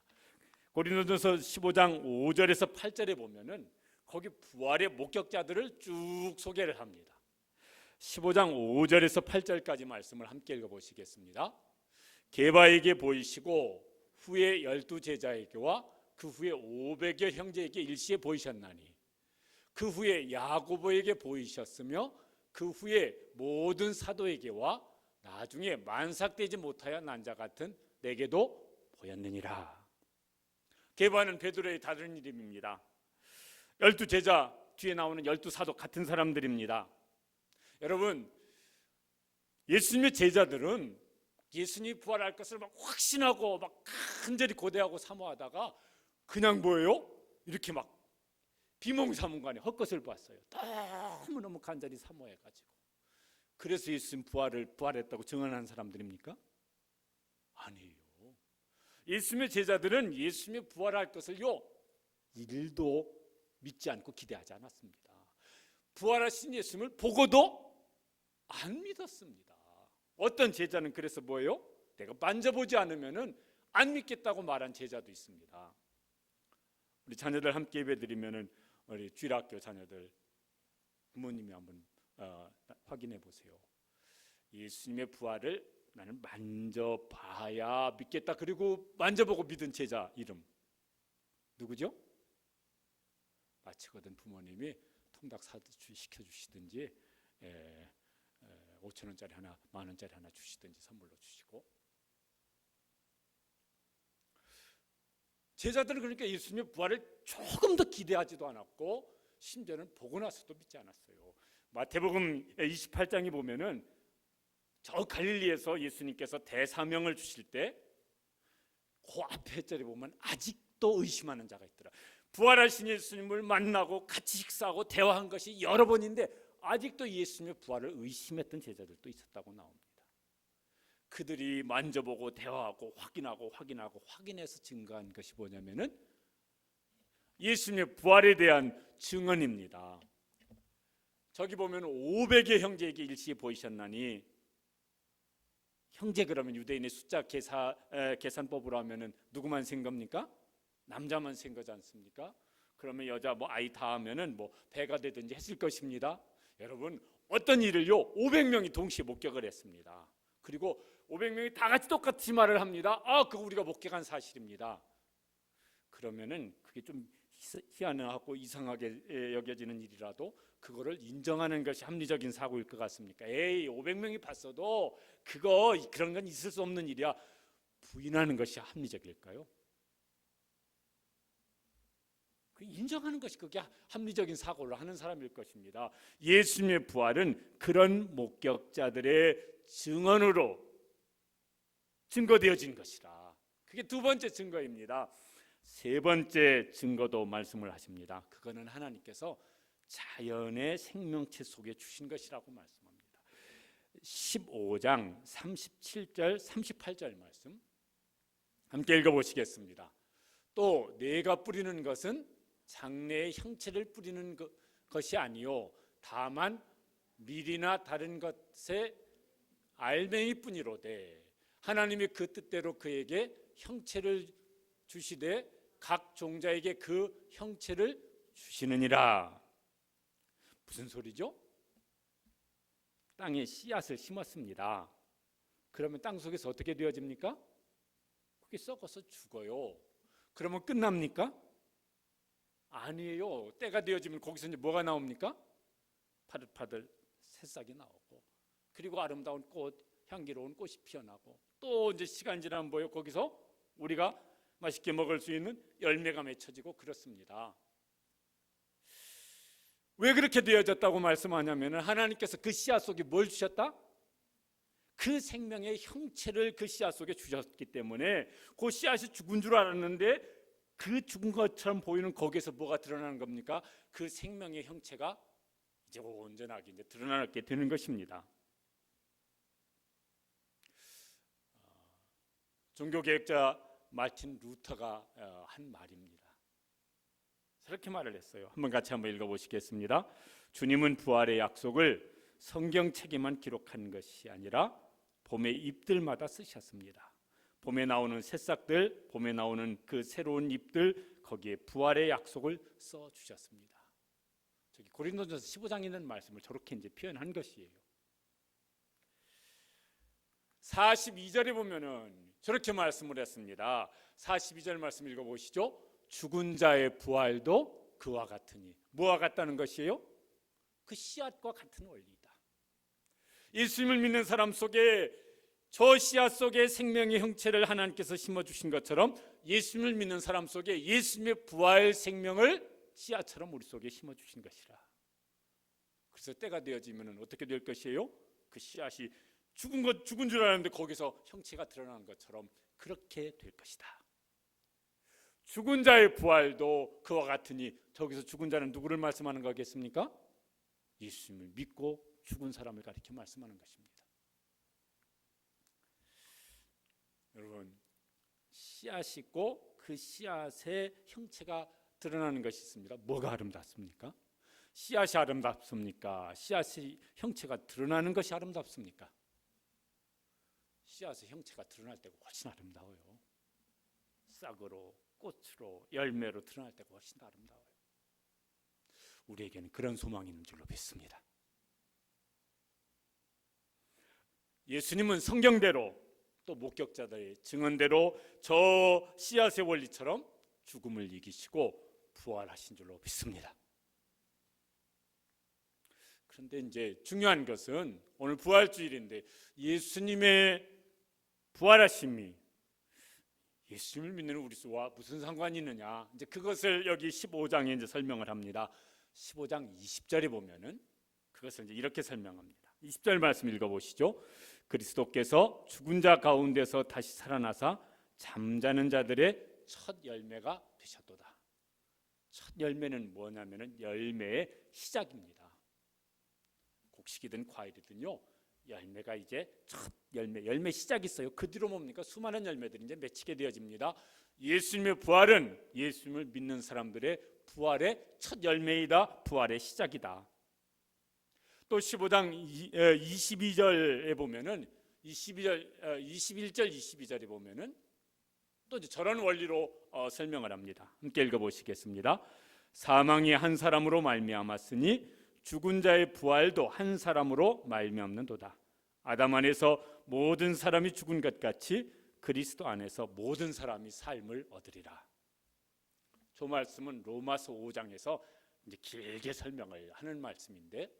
S1: 고린도전서 15장 5절에서 8절에 보면은 거기 부활의 목격자들을 쭉 소개를 합니다. 15장 5절에서 8절까지 말씀을 함께 읽어보시겠습니다. 게바에게 보이시고 후에 12 제자에게와 그 후에 500여 형제에게 일시에 보이셨나니 그 후에 야고보에게 보이셨으며 그 후에 모든 사도에게와 나중에 만삭되지 못하여 난 자 같은 내게도 보였느니라. 게바는 베드로의 다른 이름입니다. 12 제자 뒤에 나오는 12 사도 같은 사람들입니다. 여러분, 예수님의 제자들은 예수님이 부활할 것을 막 확신하고 막 간절히 고대하고 사모하다가 그냥 뭐예요? 이렇게 막 비몽사몽간에 헛것을 봤어요. 너무너무 간절히 사모해가지고. 그래서 예수님 부활했다고 증언하는 사람들입니까? 아니에요. 예수님의 제자들은 예수님이 부활할 것을요 일도 믿지 않고 기대하지 않았습니다. 부활하신 예수님을 보고도 안 믿었습니다. 어떤 제자는 그래서 뭐예요? 내가 만져보지 않으면은 안 믿겠다고 말한 제자도 있습니다. 우리 자녀들 함께 예배드리면은 우리 주일학교 자녀들 부모님이 한번 확인해 보세요. 예수님의 부활을 나는 만져봐야 믿겠다. 그리고 만져보고 믿은 제자 이름 누구죠? 마치거든 부모님이 통닭 시켜주시든지 5,000원짜리 하나, 10,000원짜리 하나 주시든지 선물로 주시고 제자들은 그러니까 예수님의 부활을 조금 더 기대하지도 않았고 심지어는 보고 나서도 믿지 않았어요. 마태복음 28장에 보면은 저 갈릴리에서 예수님께서 대사명을 주실 때 그 앞에 절에 보면 아직도 의심하는 자가 있더라. 부활하신 예수님을 만나고 같이 식사하고 대화한 것이 여러 번인데 아직도 예수님의 부활을 의심했던 제자들도 있었다고 나옵니다. 그들이 만져보고 대화하고 확인해서 증거한 것이 뭐냐면은 예수님의 부활에 대한 증언입니다. 저기 보면 500의 형제에게 일시에 보이셨나니, 형제 그러면 유대인의 숫자 계산법으로 하면은 누구만 센 겁니까? 남자만 센 거지 않습니까? 그러면 여자 뭐 아이 다 하면은 뭐 배가 되든지 했을 것입니다. 여러분, 어떤 일을요 500명이 동시에 목격을 했습니다. 그리고 500명이 다 같이 똑같이 말을 합니다. 그거 우리가 목격한 사실입니다. 그러면은 그게 좀 희한하고 이상하게 여겨지는 일이라도 그거를 인정하는 것이 합리적인 사고일 것 같습니까? 500명이 봤어도 그런 건 있을 수 없는 일이야. 부인하는 것이 합리적일까요? 인정하는 것이 그게 합리적인 사고를 하는 사람일 것입니다. 예수님의 부활은 그런 목격자들의 증언으로 증거되어진 것이라. 그게 두 번째 증거입니다. 세 번째 증거도 말씀을 하십니다. 그거는 하나님께서 자연의 생명체 속에 주신 것이라고 말씀합니다. 15장 37절 38절 말씀 함께 읽어보시겠습니다. 또 내가 뿌리는 것은 장래의 형체를 뿌리는 것이 아니요 다만 밀이나 다른 것의 알맹이뿐이로되 하나님이 그 뜻대로 그에게 형체를 주시되 각 종자에게 그 형체를 주시느니라. 무슨 소리죠? 땅에 씨앗을 심었습니다. 그러면 땅 속에서 어떻게 되어집니까? 그게 썩어서 죽어요. 그러면 끝납니까? 아니에요. 때가 되어지면 거기서 이제 뭐가 나옵니까? 파릇파릇 새싹이 나오고, 그리고 아름다운 꽃, 향기로운 꽃이 피어나고, 또 이제 시간 지나면 뭐예요? 거기서 우리가 맛있게 먹을 수 있는 열매가 맺혀지고 그렇습니다. 왜 그렇게 되어졌다고 말씀하냐면 하나님께서 그 씨앗 속에 뭘 주셨다? 그 생명의 형체를 그 씨앗 속에 주셨기 때문에 그 씨앗이 죽은 줄 알았는데 그 죽은 것처럼 보이는 거기에서 뭐가 드러나는 겁니까? 그 생명의 형체가 이제 온전하게 이제 드러나게 되는 것입니다. 종교개혁자 마틴 루터가 한 말입니다. 저렇게 말을 했어요. 같이 한번 읽어보시겠습니다. 주님은 부활의 약속을 성경책에만 기록한 것이 아니라 봄의 잎들마다 쓰셨습니다. 봄에 나오는 새싹들, 봄에 나오는 그 새로운 잎들, 거기에 부활의 약속을 써주셨습니다. 저기 고린도전서 15장에 있는 말씀을 저렇게 이제 표현한 것이에요. 42절에 보면은 저렇게 말씀을 했습니다. 42절 말씀 읽어보시죠. 죽은 자의 부활도 그와 같으니. 뭐와 같다는 것이에요? 그 씨앗과 같은 원리다. 예수님을 믿는 사람 속에 저 씨앗 속에 생명의 형체를 하나님께서 심어주신 것처럼 예수님을 믿는 사람 속에 예수님의 부활 생명을 씨앗처럼 우리 속에 심어주신 것이라. 그래서 때가 되어지면 어떻게 될 것이에요? 그 씨앗이 죽은 줄 알았는데 거기서 형체가 드러나는 것처럼 그렇게 될 것이다. 죽은 자의 부활도 그와 같으니. 저기서 죽은 자는 누구를 말씀하는 거겠습니까? 예수님을 믿고 죽은 사람을 가리켜 말씀하는 것입니다. 여러분, 씨앗이 있고 그 씨앗의 형체가 드러나는 것이 있습니다. 뭐가 아름답습니까? 씨앗이 아름답습니까? 씨앗의 형체가 드러나는 것이 아름답습니까? 씨앗의 형체가 드러날 때가 훨씬 아름다워요. 싹으로, 꽃으로, 열매로 드러날 때가 훨씬 아름다워요. 우리에게는 그런 소망이 있는 줄로 믿습니다. 예수님은 성경대로 또 목격자들의 증언대로 저 씨앗의 원리처럼 죽음을 이기시고 부활하신 줄로 믿습니다. 그런데 이제 중요한 것은 오늘 부활주일인데 예수님의 부활하심이 예수님을 믿는 우리와 무슨 상관이 있느냐? 이제 그것을 여기 15장에 이제 설명을 합니다. 15장 20절에 보면은 그것을 이제 이렇게 설명합니다. 20절 말씀 읽어보시죠. 그리스도께서 죽은 자 가운데서 다시 살아나사 잠자는 자들의 첫 열매가 되셨도다. 첫 열매는 뭐냐면은 열매의 시작입니다. 곡식이든 과일이든요, 열매가 이제 첫 열매 시작이 있어요. 그 뒤로 뭡니까? 수많은 열매들이 이제 맺히게 되어집니다. 예수님의 부활은 예수님을 믿는 사람들의 부활의 첫 열매이다. 부활의 시작이다. 또 15장 22절에 보면은 21절 22절에 보면은 또 이제 저런 원리로 설명을 합니다. 함께 읽어보시겠습니다. 사망이 한 사람으로 말미암았으니 죽은 자의 부활도 한 사람으로 말미암는도다. 아담 안에서 모든 사람이 죽은 것 같이 그리스도 안에서 모든 사람이 삶을 얻으리라. 저 말씀은 로마서 5장에서 이제 길게 설명을 하는 말씀인데,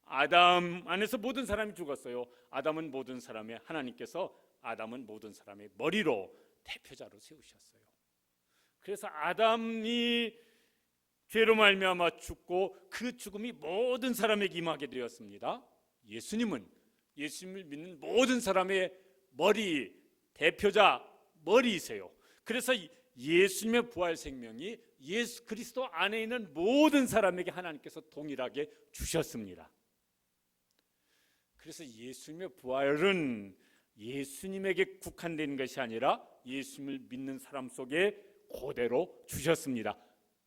S1: 아담 안에서 모든 사람이 죽었어요. 아담은 모든 사람의 하나님께서 아담은 모든 사람의 머리로 대표자로 세우셨어요. 그래서 아담이 죄로 말미암아 죽고 그 죽음이 모든 사람에게 임하게 되었습니다. 예수님은 예수님을 믿는 모든 사람의 머리, 대표자 머리이세요. 그래서 예수님의 부활 생명이 예수 그리스도 안에 있는 모든 사람에게 하나님께서 동일하게 주셨습니다. 그래서 예수님의 부활은 예수님에게 국한된 것이 아니라 예수님을 믿는 사람 속에 그대로 주셨습니다.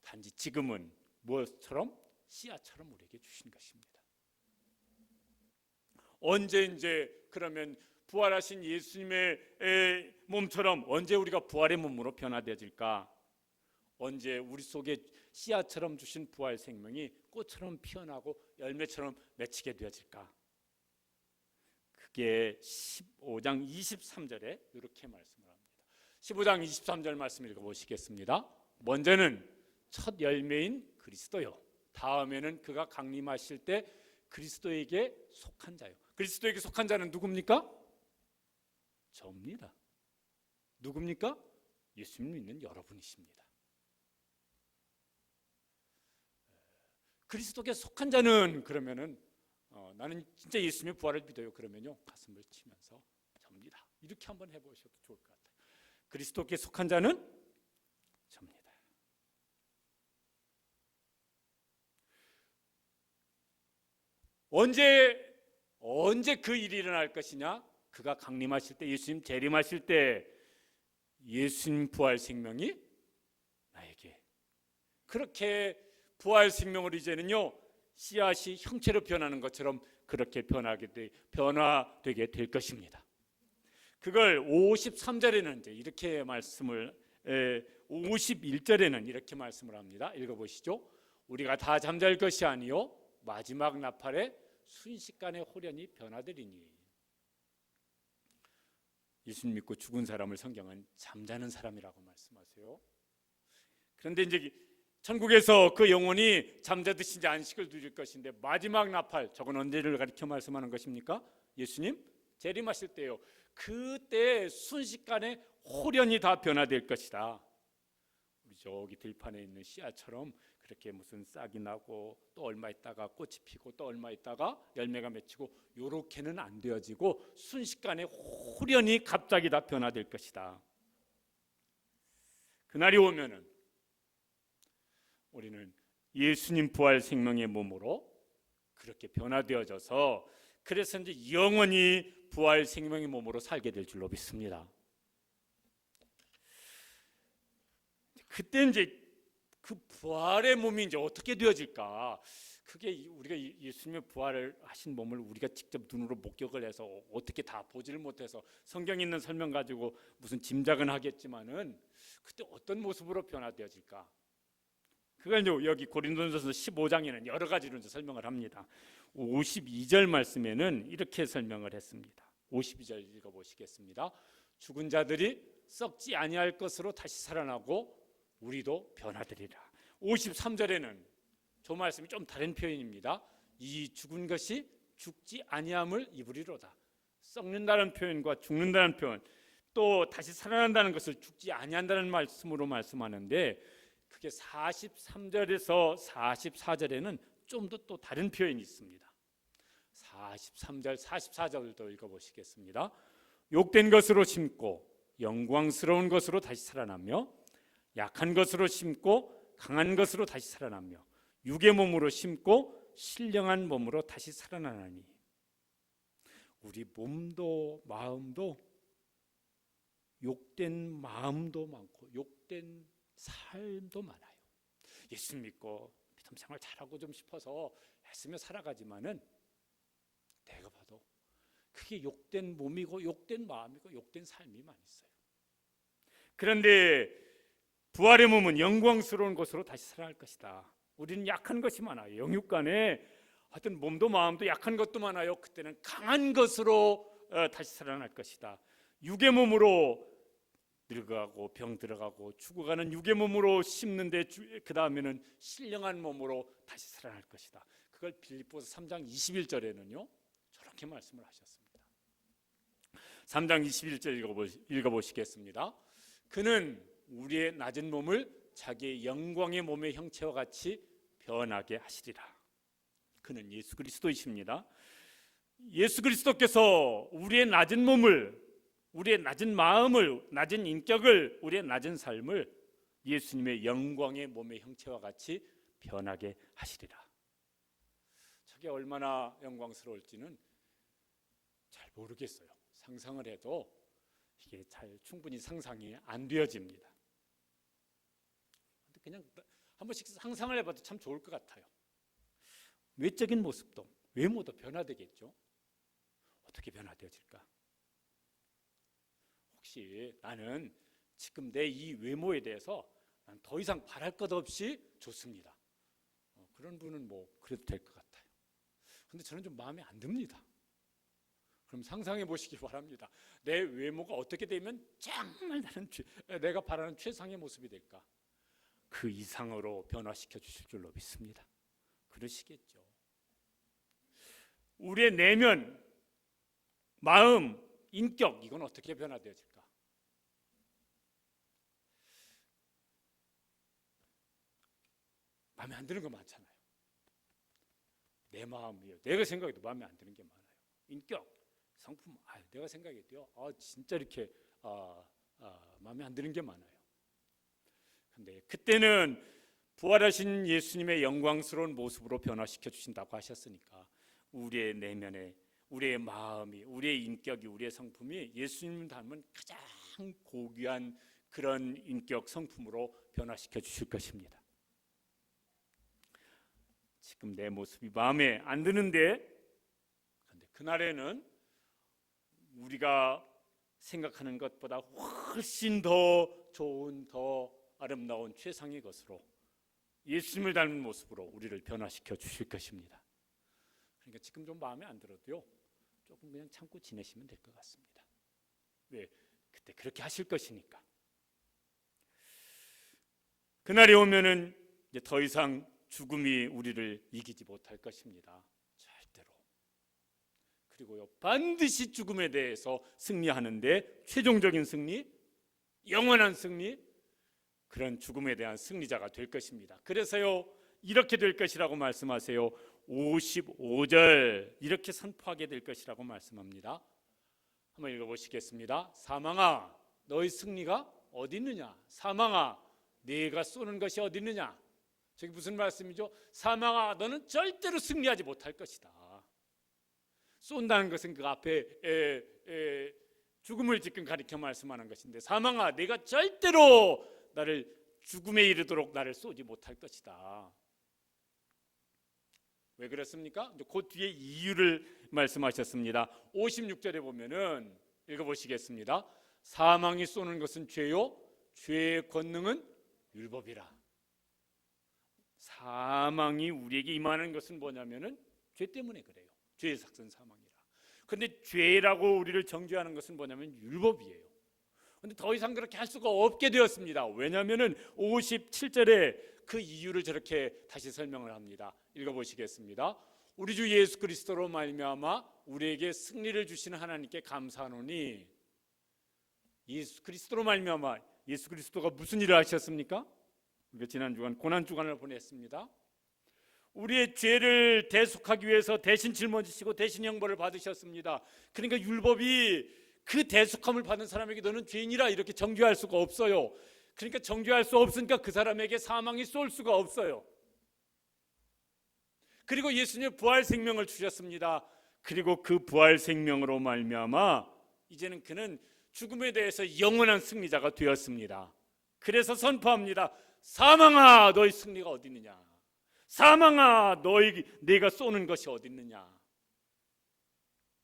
S1: 단지 지금은 무엇처럼? 씨앗처럼 우리에게 주신 것입니다. 언제 이제 그러면 부활하신 예수님의 몸처럼 언제 우리가 부활의 몸으로 변화되어질까? 언제 우리 속에 씨앗처럼 주신 부활 생명이 꽃처럼 피어나고 열매처럼 맺히게 되어질까? 그게 15장 23절에 이렇게 말씀을 합니다. 15장 23절 말씀 읽어보시겠습니다. 먼저는 첫 열매인 그리스도요, 다음에는 그가 강림하실 때 그리스도에게 속한 자요. 그리스도에게 속한 자는 누굽니까? 저입니다. 누굽니까? 예수님 믿는 여러분이십니다. 그리스도께 속한 자는 그러면은 나는 진짜 예수님의 부활을 믿어요. 그러면요, 가슴을 치면서 접니다. 이렇게 한번 해보셔도 좋을 것 같아요. 그리스도께 속한 자는 접니다. 언제 그 일이 일어날 것이냐? 그가 강림하실 때, 예수님 재림하실 때 예수님 부활 생명이 나에게 그렇게 부활 생명으로 이제는요, 씨앗이 형체로 변하는 것처럼 그렇게 변화되게 될 것입니다. 그걸 53절에는 이제 이렇게 말씀을 51절에는 이렇게 말씀을 합니다. 읽어보시죠. 우리가 다 잠잘 것이 아니요 마지막 나팔에 순식간에 호련히 변화되리니. 예수님 믿고 죽은 사람을 성경은 잠자는 사람이라고 말씀하세요. 그런데 이제 천국에서 그 영혼이 잠자듯이 이제 안식을 누릴 것인데, 마지막 나팔, 저건 언제를 가리켜 말씀하는 것입니까? 예수님 재림하실 때요. 그때 순식간에 호련히 다 변화될 것이다. 우리 저기 들판에 있는 씨앗처럼 그렇게 무슨 싹이 나고 또 얼마 있다가 꽃이 피고 또 얼마 있다가 열매가 맺히고 요렇게는 안 되어지고 순식간에 호련히 갑자기 다 변화될 것이다. 그날이 오면은 우리는 예수님 부활 생명의 몸으로 그렇게 변화되어져서, 그래서 이제 영원히 부활 생명의 몸으로 살게 될 줄로 믿습니다. 그때 이제 그 부활의 몸이 이제 어떻게 되어질까? 그게 우리가 예수님의 부활을 하신 몸을 우리가 직접 눈으로 목격을 해서 어떻게 다 보지를 못해서 성경에 있는 설명 가지고 무슨 짐작은 하겠지만은 그때 어떤 모습으로 변화되어질까? 그걸 이제 여기 고린도전서 15장에는 여러 가지로 이제 설명을 합니다. 52절 말씀에는 이렇게 설명을 했습니다. 52절 읽어보시겠습니다. 죽은 자들이 썩지 아니할 것으로 다시 살아나고 우리도 변화되리라. 53절에는 저 말씀이 좀 다른 표현입니다. 이 죽은 것이 죽지 아니함을 입으리로다. 썩는다는 표현과 죽는다는 표현, 또 다시 살아난다는 것을 죽지 아니한다는 말씀으로 말씀하는데, 그게 43절에서 44절에는 좀 더 또 다른 표현이 있습니다. 43절, 44절도 읽어보시겠습니다. 욕된 것으로 심고 영광스러운 것으로 다시 살아나며, 약한 것으로 심고 강한 것으로 다시 살아나며, 육의 몸으로 심고 신령한 몸으로 다시 살아나나니. 우리 몸도 마음도 욕된 마음도 많고 욕된 삶도 많아요. 예수 믿고 믿음 생활 잘하고 좀 싶어서 애쓰며 살아가지만은 내가 봐도 그게 욕된 몸이고 욕된 마음이고 욕된 삶이 많이 있어요. 그런데 부활의 몸은 영광스러운 것으로 다시 살아날 것이다. 우리는 약한 것이 많아요. 영육간에 하여튼 몸도 마음도 약한 것도 많아요. 그때는 강한 것으로 다시 살아날 것이다. 육의 몸으로 늙어가고 병 들어가고 죽어가는 육의 몸으로 심는데, 그 다음에는 신령한 몸으로 다시 살아날 것이다. 그걸 빌립보서 3장 21절에는요 저렇게 말씀을 하셨습니다. 3장 21절 읽어보시겠습니다. 그는 우리의 낮은 몸을 자기의 영광의 몸의 형체와 같이 변하게 하시리라. 그는 예수 그리스도이십니다. 예수 그리스도께서 우리의 낮은 몸을, 우리의 낮은 마음을, 낮은 인격을, 우리의 낮은 삶을 예수님의 영광의 몸의 형체와 같이 변하게 하시리라. 저게 얼마나 영광스러울지는 잘 모르겠어요. 상상을 해도 이게 잘 충분히 상상이 안 되어집니다. 그냥 한 번씩 상상을 해봐도 참 좋을 것 같아요. 외적인 모습도, 외모도 변화되겠죠. 어떻게 변화되어질까? 혹시 나는 지금 내 이 외모에 대해서 난 더 이상 바랄 것 없이 좋습니다. 그런 분은 뭐 그래도 될 것 같아요. 근데 저는 좀 마음에 안 듭니다. 그럼 상상해 보시기 바랍니다. 내 외모가 어떻게 되면 정말 내가 바라는 최상의 모습이 될까? 그 이상으로 변화시켜 주실 줄로 믿습니다. 그러시겠죠. 우리의 내면, 마음, 인격, 이건 어떻게 변화되어질까? 마음에 안 드는 거 많잖아요. 내 마음이요. 내가 생각해도 마음에 안 드는 게 많아요. 인격, 성품, 내가 생각해도요. 진짜 이렇게 마음에 안 드는 게 많아요. 근데 그때는 부활하신 예수님의 영광스러운 모습으로 변화시켜 주신다고 하셨으니까 우리의 내면에, 우리의 마음이, 우리의 인격이, 우리의 성품이 예수님 닮은 가장 고귀한 그런 인격, 성품으로 변화시켜 주실 것입니다. 지금 내 모습이 마음에 안 드는데, 그런데 그날에는 우리가 생각하는 것보다 훨씬 더 좋은, 더 아름다운 최상의 것으로, 예수님을 닮은 모습으로 우리를 변화시켜 주실 것입니다. 그러니까 지금 좀 마음에 안 들어도요, 조금 그냥 참고 지내시면 될 것 같습니다. 왜? 그때 그렇게 하실 것이니까. 그날이 오면은 이제 더 이상 죽음이 우리를 이기지 못할 것입니다. 절대로. 그리고요, 반드시 죽음에 대해서 승리하는데 최종적인 승리, 영원한 승리, 그런 죽음에 대한 승리자가 될 것입니다. 그래서요, 이렇게 될 것이라고 말씀하세요. 55절 이렇게 선포하게 될 것이라고 말씀합니다. 한번 읽어보시겠습니다. 사망아, 너의 승리가 어디 있느냐? 사망아, 네가 쏘는 것이 어디 있느냐? 저게 무슨 말씀이죠? 사망아, 너는 절대로 승리하지 못할 것이다. 쏜다는 것은 그 앞에 죽음을 지금 가리켜 말씀하는 것인데, 사망아, 네가 절대로 나를 죽음에 이르도록 나를 쏘지 못할 것이다. 왜 그렇습니까? 그 뒤에 이유를 말씀하셨습니다. 56절에 보면은 읽어보시겠습니다. 사망이 쏘는 것은 죄요, 죄의 권능은 율법이라. 사망이 우리에게 임하는 것은 뭐냐면은 죄 때문에 그래요. 죄의 삭은 사망이라. 근데 죄라고 우리를 정죄하는 것은 뭐냐면 율법이에요. 근데 더 이상 그렇게 할 수가 없게 되었습니다. 왜냐하면은 57절에 그 이유를 저렇게 다시 설명을 합니다. 읽어보시겠습니다. 우리 주 예수 그리스도로 말미암아 우리에게 승리를 주시는 하나님께 감사하노니, 예수 그리스도로 말미암아 예수 그리스도가 무슨 일을 하셨습니까? 우리가 지난 주간 고난 주간을 보냈습니다. 우리의 죄를 대속하기 위해서 대신 짊어지시고 대신 형벌을 받으셨습니다. 그러니까 율법이 그 대속함을 받은 사람에게 너는 죄인이라 이렇게 정죄할 수가 없어요. 그러니까 정죄할 수 없으니까 그 사람에게 사망이 쏠 수가 없어요. 그리고 예수님의 부활 생명을 주셨습니다. 그리고 그 부활 생명으로 말미암아 이제는 그는 죽음에 대해서 영원한 승리자가 되었습니다. 그래서 선포합니다. 사망아 너희 승리가 어디 있느냐? 사망아 내가 쏘는 것이 어디 있느냐?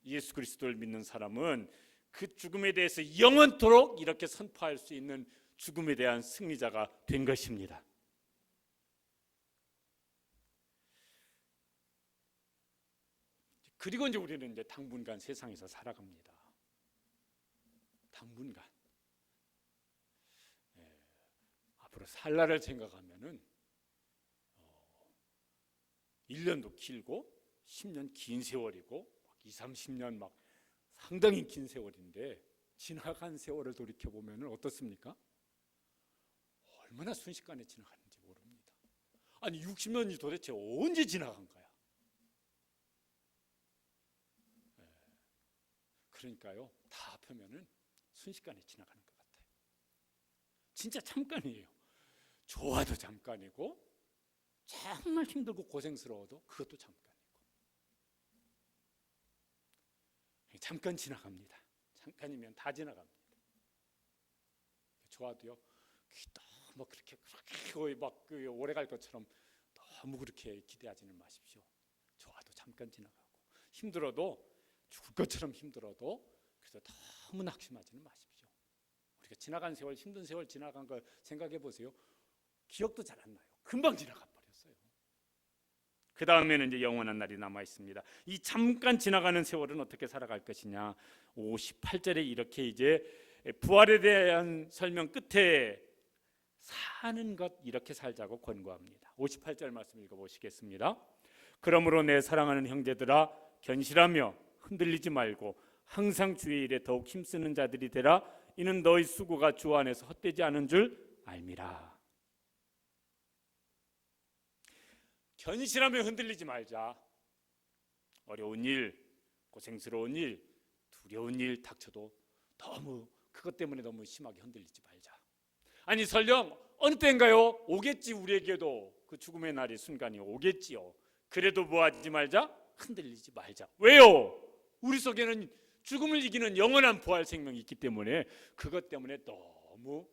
S1: 예수 그리스도를 믿는 사람은 그 죽음에 대해서 영원토록 이렇게 선포할 수 있는 죽음에 대한 승리자가 된 것입니다. 그리고 이제 우리는 이제 당분간 세상에서 살아갑니다. 당분간. 앞으로 살 날을 생각하면은 1년도 길고 10년 긴 세월이고 2, 30년 막 상당히 긴 세월인데 지나간 세월을 돌이켜 보면은 어떻습니까? 얼마나 순식간에 지나가는지 모릅니다. 아니 60년이 도대체 언제 지나간 거야? 그러니까요, 다 합하면은 순식간에 지나가는 것 같아요. 진짜 잠깐이에요. 좋아도 잠깐이고 정말 힘들고 고생스러워도 그것도 잠깐이고 잠깐 지나갑니다. 잠깐이면 다 지나갑니다. 좋아도요, 너무 그렇게 막 오래 갈 것처럼 너무 그렇게 기대하지는 마십시오. 좋아도 잠깐 지나가고 힘들어도 죽을 것처럼 힘들어도 그래서 너무 낙심하지는 마십시오. 우리가 지나간 세월, 힘든 세월 지나간 걸 생각해 보세요. 기억도 잘 안 나요. 금방 지나가 버렸어요. 그 다음에는 이제 영원한 날이 남아 있습니다. 이 잠깐 지나가는 세월은 어떻게 살아갈 것이냐? 58절에 이렇게 이제 부활에 대한 설명 끝에 사는 것 이렇게 살자고 권고합니다. 58절 말씀 읽어보시겠습니다. 그러므로 내 사랑하는 형제들아 견실하며 흔들리지 말고 항상 주의 일에 더욱 힘쓰는 자들이 되라. 이는 너희 수고가 주 안에서 헛되지 않은 줄 알미라. 견실하며 흔들리지 말자. 어려운 일, 고생스러운 일, 두려운 일 닥쳐도 너무 그것 때문에 너무 심하게 흔들리지 말자. 아니 설령 어느 때인가요? 오겠지. 우리에게도 그 죽음의 날이 순간이 오겠지요. 그래도 뭐하지 말자? 흔들리지 말자. 왜요? 우리 속에는 죽음을 이기는 영원한 부활 생명이 있기 때문에 그것 때문에 너무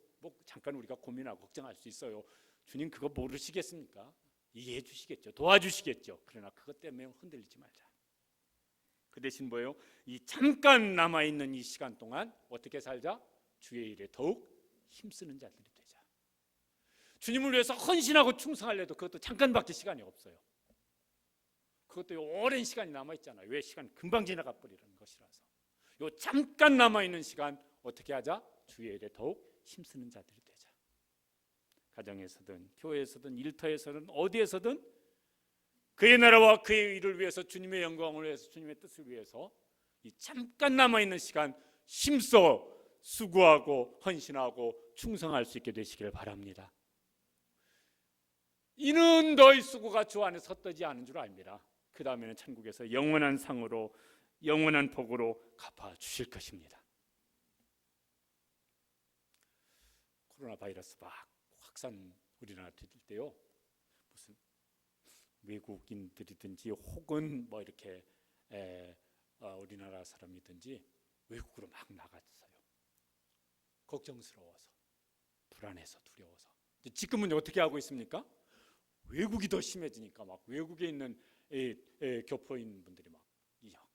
S1: 잠깐 우리가 고민하고 걱정할 수 있어요. 주님 그거 모르시겠습니까? 이해해 주시겠죠. 도와주시겠죠. 그러나 그것 때문에 흔들리지 말자. 그 대신 뭐예요? 이 잠깐 남아있는 이 시간 동안 어떻게 살자? 주의 일에 더욱 힘쓰는 자들이 되자. 주님을 위해서 헌신하고 충성하려도 그것도 잠깐밖에 시간이 없어요. 그것도 오랜 시간이 남아있잖아요. 왜? 시간 금방 지나가 버리는 것이라서. 요 잠깐 남아있는 시간 어떻게 하자? 주의 일에 더욱 힘쓰는 자들이 되자. 가정에서든 교회에서든 일터에서든 어디에서든 그의 나라와 그의 일을 위해서 주님의 영광을 위해서 주님의 뜻을 위해서 이 잠깐 남아있는 시간 힘써 수고하고 헌신하고 충성할 수 있게 되시기를 바랍니다. 이는 너희 수고가 주 안에 헛되지 않은 줄 압니다. 그 다음에는 천국에서 영원한 상으로 영원한 복으로 갚아주실 것입니다. 코로나 바이러스 막 확산 우리나라 되질 때요, 무슨 외국인들이든지 혹은 뭐 이렇게 우리나라 사람이든지 외국으로 막 나갔어요. 걱정스러워서, 불안해서, 두려워서. 지금은 어떻게 하고 있습니까? 외국이 더 심해지니까 막 외국에 있는 교포인 분들이 막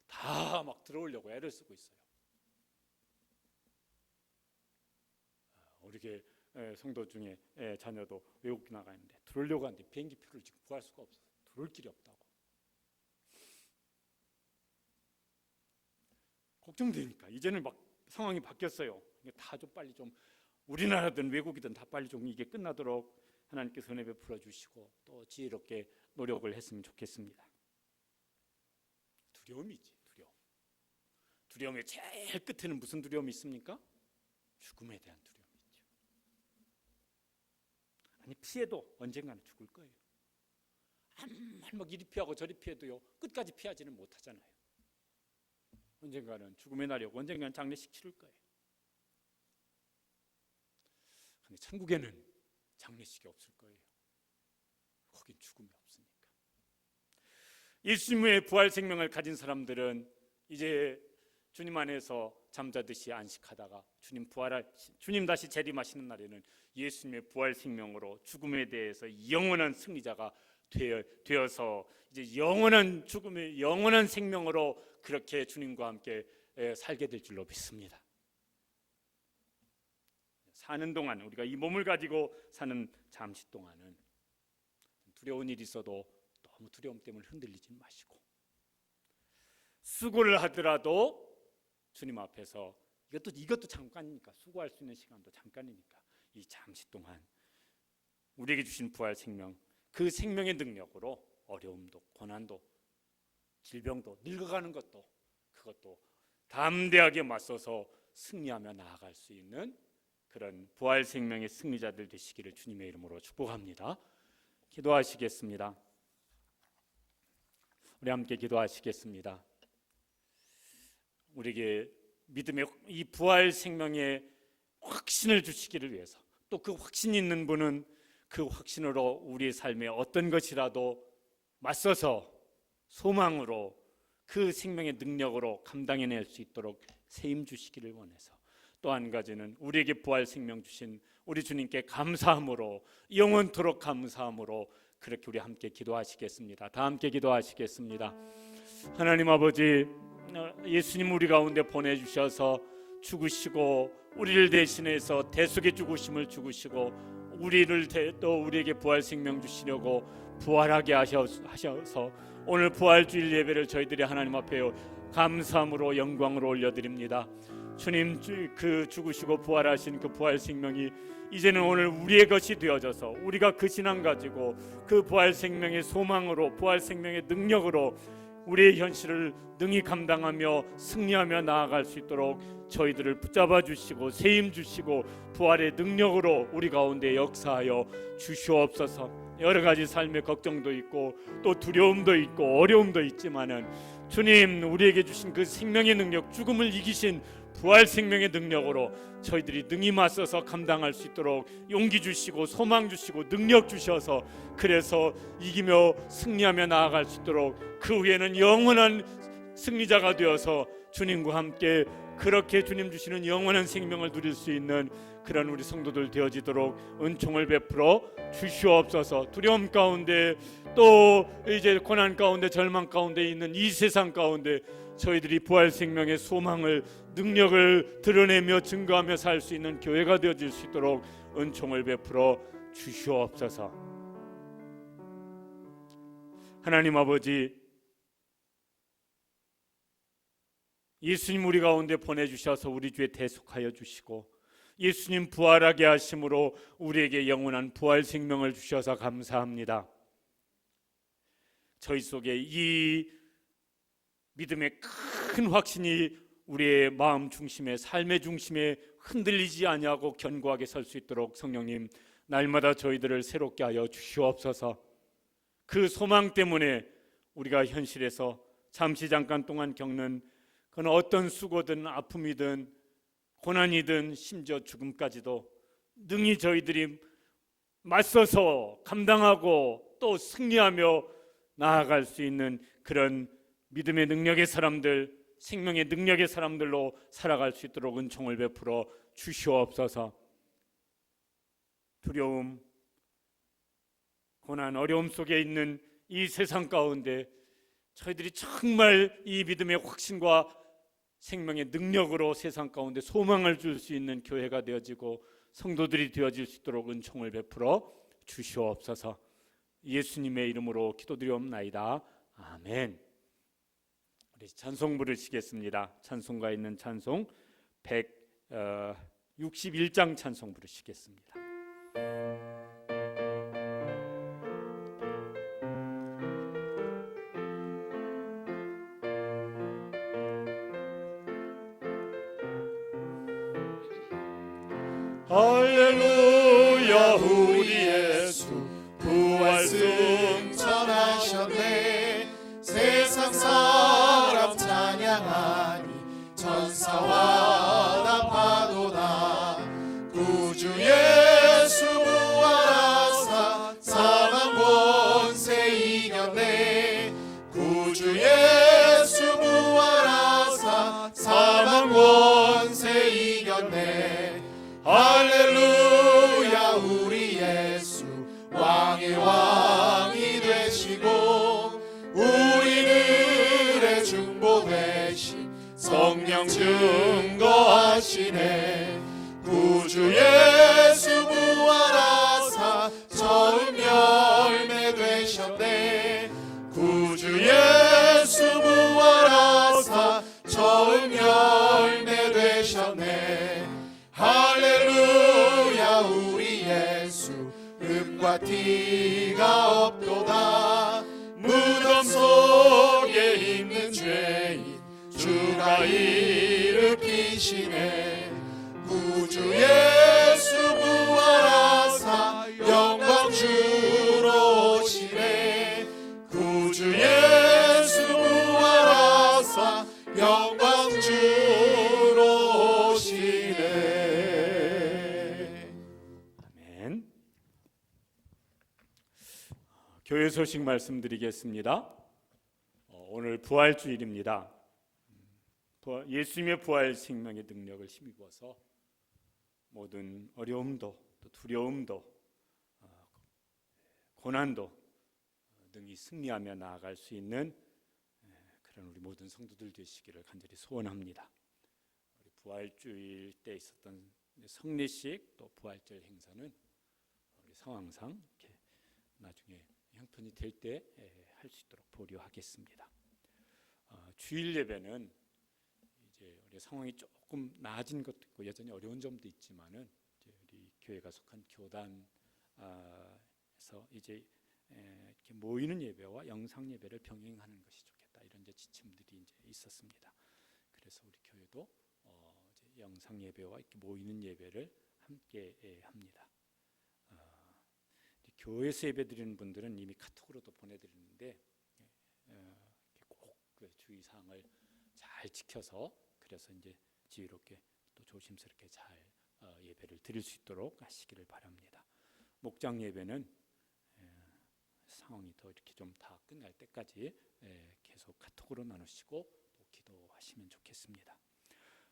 S1: 다 막 들어오려고 애를 쓰고 있어요. 우리 교회 성도 중에 자녀도 외국 나가 있는데 들어오려고 하는데 비행기 표를 지금 구할 수가 없어요. 들어올 길이 없다고. 걱정되니까 이제는 막 상황이 바뀌었어요. 다 좀 빨리 좀 우리나라든 외국이든 다 빨리 좀 이게 끝나도록 하나님께서 은혜 베풀어 주시고 또 지혜롭게 노력을 했으면 좋겠습니다. 두려움이지, 두려움. 두려움의 제일 끝에는 무슨 두려움이 있습니까? 죽음에 대한 두려움이 있죠. 아니 피해도 언젠가는 죽을 거예요. 막 이리 피하고 저리 피해도요 끝까지 피하지는 못하잖아요. 언젠가는 죽음의 날이 오고 언젠가는 장례식 치를 거예요. 근데 천국에는 장례식이 없을 거예요. 거긴 죽음이 없으니까. 예수님의 부활 생명을 가진 사람들은 이제 주님 안에서 잠자듯이 안식하다가 주님 다시 재림하시는 날에는 예수님의 부활 생명으로 죽음에 대해서 영원한 승리자가 되어서 이제 영원한 죽음의 영원한 생명으로 그렇게 주님과 함께 살게 될 줄로 믿습니다. 사는 동안 우리가 이 몸을 가지고 사는 잠시 동안은 두려운 일이 있어도 너무 두려움 때문에 흔들리지 마시고 수고를 하더라도 주님 앞에서 이것도 잠깐이니까 수고할 수 있는 시간도 잠깐이니까 이 잠시 동안 우리에게 주신 부활 생명 그 생명의 능력으로 어려움도 고난도 질병도 늙어가는 것도 그것도 담대하게 맞서서 승리하며 나아갈 수 있는 그런 부활 생명의 승리자들 되시기를 주님의 이름으로 축복합니다. 기도하시겠습니다. 우리 함께 기도하시겠습니다. 우리에게 믿음의 이 부활 생명의 확신을 주시기를 위해서 또 그 확신이 있는 분은 그 확신으로 우리의 삶에 어떤 것이라도 맞서서 소망으로 그 생명의 능력으로 감당해낼 수 있도록 세임 주시기를 원해서 또 한 가지는 우리에게 부활 생명 주신 우리 주님께 감사함으로 영원토록 감사함으로 그렇게 우리 함께 기도하시겠습니다. 다 함께 기도하시겠습니다. 하나님 아버지 예수님 우리 가운데 보내주셔서 죽으시고 우리를 대신해서 대속의 죽으심을 죽으시고 우리를 또 우리에게 부활 생명 주시려고 부활하게 하셔서 오늘 부활주일 예배를 저희들이 하나님 앞에 감사함으로 영광으로 올려드립니다. 주님 그 죽으시고 부활하신 그 부활 생명이 이제는 오늘 우리의 것이 되어져서 우리가 그 신앙 가지고 그 부활 생명의 소망으로 부활 생명의 능력으로 우리의 현실을 능히 감당하며 승리하며 나아갈 수 있도록 저희들을 붙잡아 주시고 세임 주시고 부활의 능력으로 우리 가운데 역사하여 주시옵소서. 여러 가지 삶의 걱정도 있고 또 두려움도 있고 어려움도 있지만은 주님 우리에게 주신 그 생명의 능력 죽음을 이기신 부활 생명의 능력으로 저희들이 능히 맞서서 감당할 수 있도록 용기 주시고 소망 주시고 능력 주셔서 그래서 이기며 승리하며 나아갈 수 있도록 그 후에는 영원한 승리자가 되어서 주님과 함께 그렇게 주님 주시는 영원한 생명을 누릴 수 있는 그런 우리 성도들 되어지도록 은총을 베풀어 주시옵소서. 두려움 가운데 또 이제 고난 가운데 절망 가운데 있는 이 세상 가운데 저희들이 부활 생명의 소망을 능력을 드러내며 증거하며 살 수 있는 교회가 되어질 수 있도록 은총을 베풀어 주시옵소서. 하나님 아버지 예수님 우리 가운데 보내주셔서 우리 죄 대속하여 주시고 예수님 부활하게 하심으로 우리에게 영원한 부활 생명을 주셔서 감사합니다. 저희 속에 이 믿음의 큰 확신이 우리의 마음 중심에 삶의 중심에 흔들리지 아니하고 견고하게 설 수 있도록 성령님 날마다 저희들을 새롭게 하여 주시옵소서. 그 소망 때문에 우리가 현실에서 잠시 잠깐 동안 겪는 그건 어떤 수고든 아픔이든 고난이든 심지어 죽음까지도 능히 저희들이 맞서서 감당하고 또 승리하며 나아갈 수 있는 그런 믿음의 능력의 사람들, 생명의 능력의 사람들로 살아갈 수 있도록 은총을 베풀어 주시옵소서. 두려움, 고난, 어려움 속에 있는 이 세상 가운데 저희들이 정말 이 믿음의 확신과 생명의 능력으로 세상 가운데 소망을 줄 수 있는 교회가 되어지고 성도들이 되어질 수 있도록 은총을 베풀어 주시옵소서. 예수님의 이름으로 기도드리옵나이다. 아멘. 우리 찬송 부르시겠습니다. 찬송가 있는 찬송 161장 찬송 부르시겠습니다.
S3: 할렐루야 우리 예수 부활
S2: 승천하셨네. 세상 사람 찬양하니 천사와 답하도다. 구주 예수 부활하사 사망 권세 이겼네. 구주 예수 부활하사 사망 권세 이겼네. 할렐루야 우리 예수 왕의 왕이 되시고 우리들의 중보 되신 성령 증거하시네. 구주 예수 부활하사 처음 열매 되셨네. 구주 예수 부활하사 처음 열매 되셨네. 할렐루야 우리 예수 흠과 티가 없도다. 무덤 속에 있는 죄인 주가 일으키시네. 구주 예수 부활하사 영광 주러 오시네. 구주 예수 부활하사 영광 주러 오시네.
S1: 아멘. 교회 소식 말씀드리겠습니다. 오늘 부활주일입니다. 예수님의 부활 생명의 능력을 힘입어서 모든 어려움도 또 두려움도 고난도 능히 승리하며 나아갈 수 있는 그런 우리 모든 성도들 되시기를 간절히 소원합니다. 우리 부활주일 때 있었던 성례식 또 부활절 행사는 우리 상황상 이렇게 나중에 형편이 될 때 할 수 있도록 보류하겠습니다. 주일 예배는 이제 우리 상황이 조금 나아진 것도 있고 여전히 어려운 점도 있지만은 이제 우리 교회가 속한 교단에서 이제 이렇게 모이는 예배와 영상 예배를 병행하는 것이 좋겠다 이런 이제 지침들이 이제 있었습니다. 그래서 우리 교회도 이제 영상 예배와 이렇게 모이는 예배를 함께 합니다. 교회에서 예배드리는 분들은 이미 카톡으로도 보내드리는데 꼭 주의사항을 잘 지켜서 그래서 이제 지혜롭게 또 조심스럽게 잘 예배를 드릴 수 있도록 하시기를 바랍니다. 목장 예배는 상황이 더 이렇게 좀 다 끝날 때까지 계속 카톡으로 나누시고 또 기도하시면 좋겠습니다.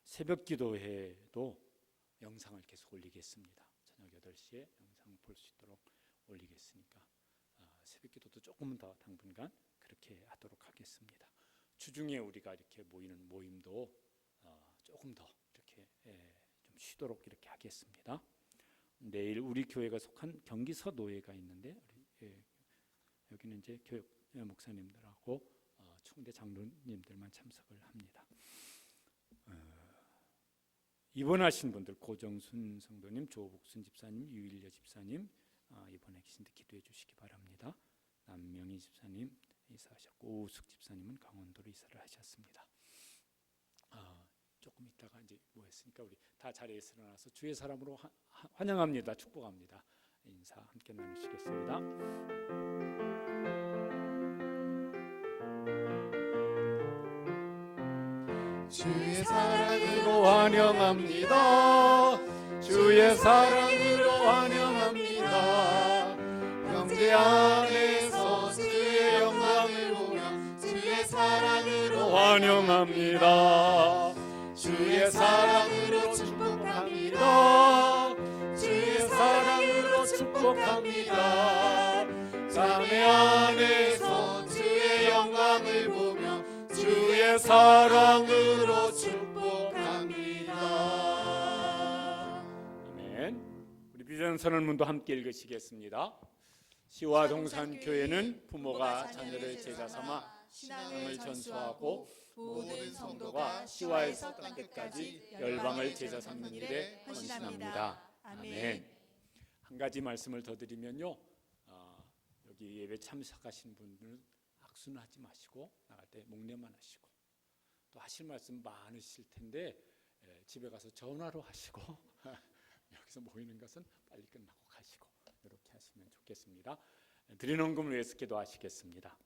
S1: 새벽 기도회도 영상을 계속 올리겠습니다. 저녁 8시에 영상 볼 수 있도록 올리겠으니까 새벽 기도도 조금은 더 당분간 그렇게 하도록 하겠습니다. 주중에 우리가 이렇게 모이는 모임도 조금 더 이렇게 좀 쉬도록 이렇게 하겠습니다. 내일 우리 교회가 속한 경기 서노회가 있는데 여기는 이제 교육 목사님들하고 총대 장로님들만 참석을 합니다. 입원하신 분들 고정순 성도님, 조복순 집사님, 유일여 집사님 입원해 계신데 기도해 주시기 바랍니다. 남명희 집사님 이사하셨고 오우숙 집사님은 강원도로 이사를 하셨습니다. 조금 있다가 이제 뭐 했으니까 우리 다 자리에서 일어나서 주의 사람으로 환영합니다. 축복합니다. 인사 함께 나누시겠습니다.
S2: 주의 사랑으로 환영합니다. 주의 사랑으로 환영합니다. 형제 안에서 주의 영광을 보며 주의 사랑으로 환영합니다. 주의 사랑으로 축복합니다. 주의 사랑으로 축복합니다. 자매 안에서 주의 영광을 보며 주의 사랑으로 축복합니다.
S1: 아멘. 우리 비전 선언문도 함께 읽으시겠습니다. 시와 동산 교회는 부모가 자녀를 제자 삼아 신앙을 전수하고 모든 성도가 시와에서 땅끝까지 열방을 제자 삼는 일에 헌신합니다. 아멘. 한 가지 말씀을 더 드리면요, 여기 예배 참석하신 분들은 악수는 하지 마시고 나갈 때 목례만 하시고 또 하실 말씀 많으실 텐데 집에 가서 전화로 하시고 여기서 모이는 것은 빨리 끝나고 가시고 이렇게 하시면 좋겠습니다. 드리는 금을 위해서 기도하시겠습니다.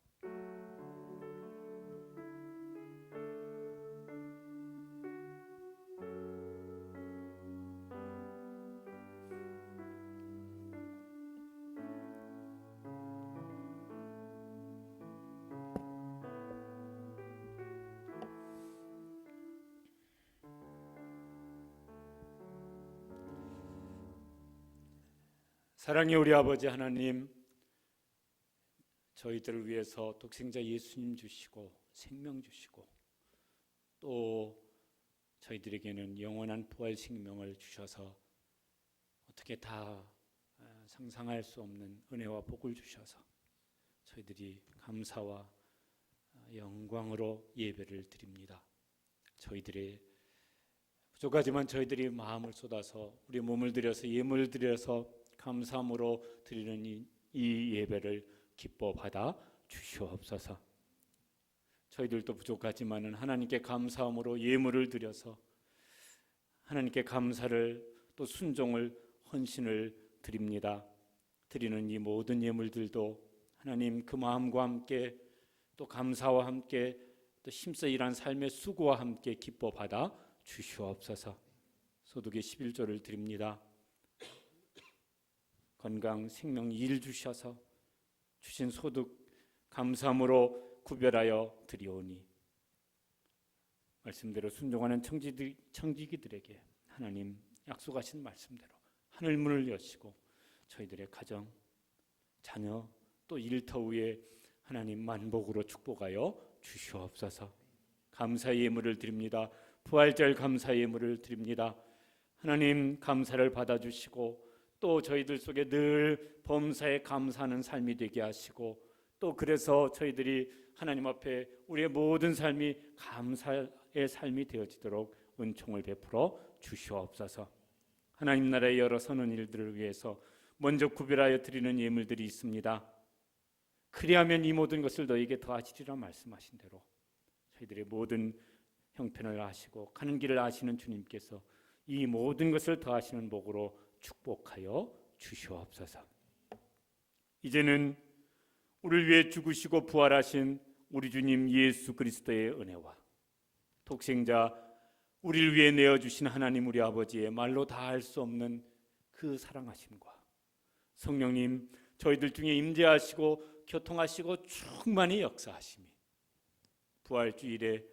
S1: 사랑의 우리 아버지 하나님, 저희들을 위해서 독생자 예수님 주시고 생명 주시고 또 저희들에게는 영원한 부활 생명을 주셔서 어떻게 다 상상할 수 없는 은혜와 복을 주셔서 저희들이 감사와 영광으로 예배를 드립니다. 저희들의 부족하지만 저희들이 마음을 쏟아서 우리 몸을 들여서 예물을 드려서 감사함으로 드리는 이 예배를 기뻐 받아 주시옵소서. 저희들도 부족하지만은 하나님께 감사함으로 예물을 드려서 하나님께 감사를 또 순종을 헌신을 드립니다. 드리는 이 모든 예물들도 하나님 그 마음과 함께 또 감사와 함께 또 힘써 일한 삶의 수고와 함께 기뻐 받아 주시옵소서. 소득의 11조를 드립니다. 건강, 생명, 일 주셔서 주신 소득 감사함으로 구별하여 드리오니 말씀대로 순종하는 청지기들에게 하나님 약속하신 말씀대로 하늘문을 여시고 저희들의 가정, 자녀 또 일터위에 하나님 만복으로 축복하여 주시옵소서. 감사의 예물을 드립니다. 부활절 감사의 예물을 드립니다. 하나님 감사를 받아주시고 또 저희들 속에 늘 범사에 감사하는 삶이 되게 하시고 또 그래서 저희들이 하나님 앞에 우리의 모든 삶이 감사의 삶이 되어지도록 은총을 베풀어 주시옵소서. 하나님 나라의 여러 선한 일들을 위해서 먼저 구별하여 드리는 예물들이 있습니다. 그리하면 이 모든 것을 너에게 더하시리라 말씀하신 대로 저희들의 모든 형편을 아시고 가는 길을 아시는 주님께서 이 모든 것을 더하시는 복으로 축복하여 주시옵소서. 이제는 우리를 위해 죽으시고 부활하신 우리 주님 예수 그리스도의 은혜와 독생자 우리를 위해 내어주신 하나님 우리 아버지의 말로 다 할 수 없는 그 사랑하심과 성령님 저희들 중에 임재하시고 교통하시고 충만히 역사하심이 부활주일에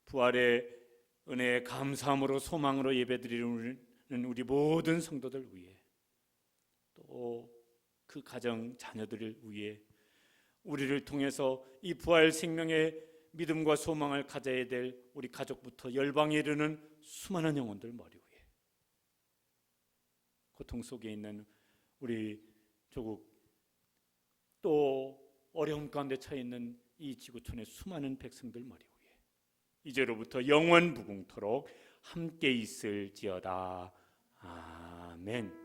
S1: 부활의 은혜에 감사함으로 소망으로 예배드리는 우리 모든 성도들 위해 또 그 가정 자녀들을 위해 우리를 통해서 이 부활 생명의 믿음과 소망을 가져야 될 우리 가족부터 열방에 이르는 수많은 영혼들 머리 위에 고통 속에 있는 우리 조국 또 어려움 가운데 처해 있는 이 지구촌의 수많은 백성들 머리 위에 이제로부터 영원 무궁토록 함께 있을지어다. 아멘.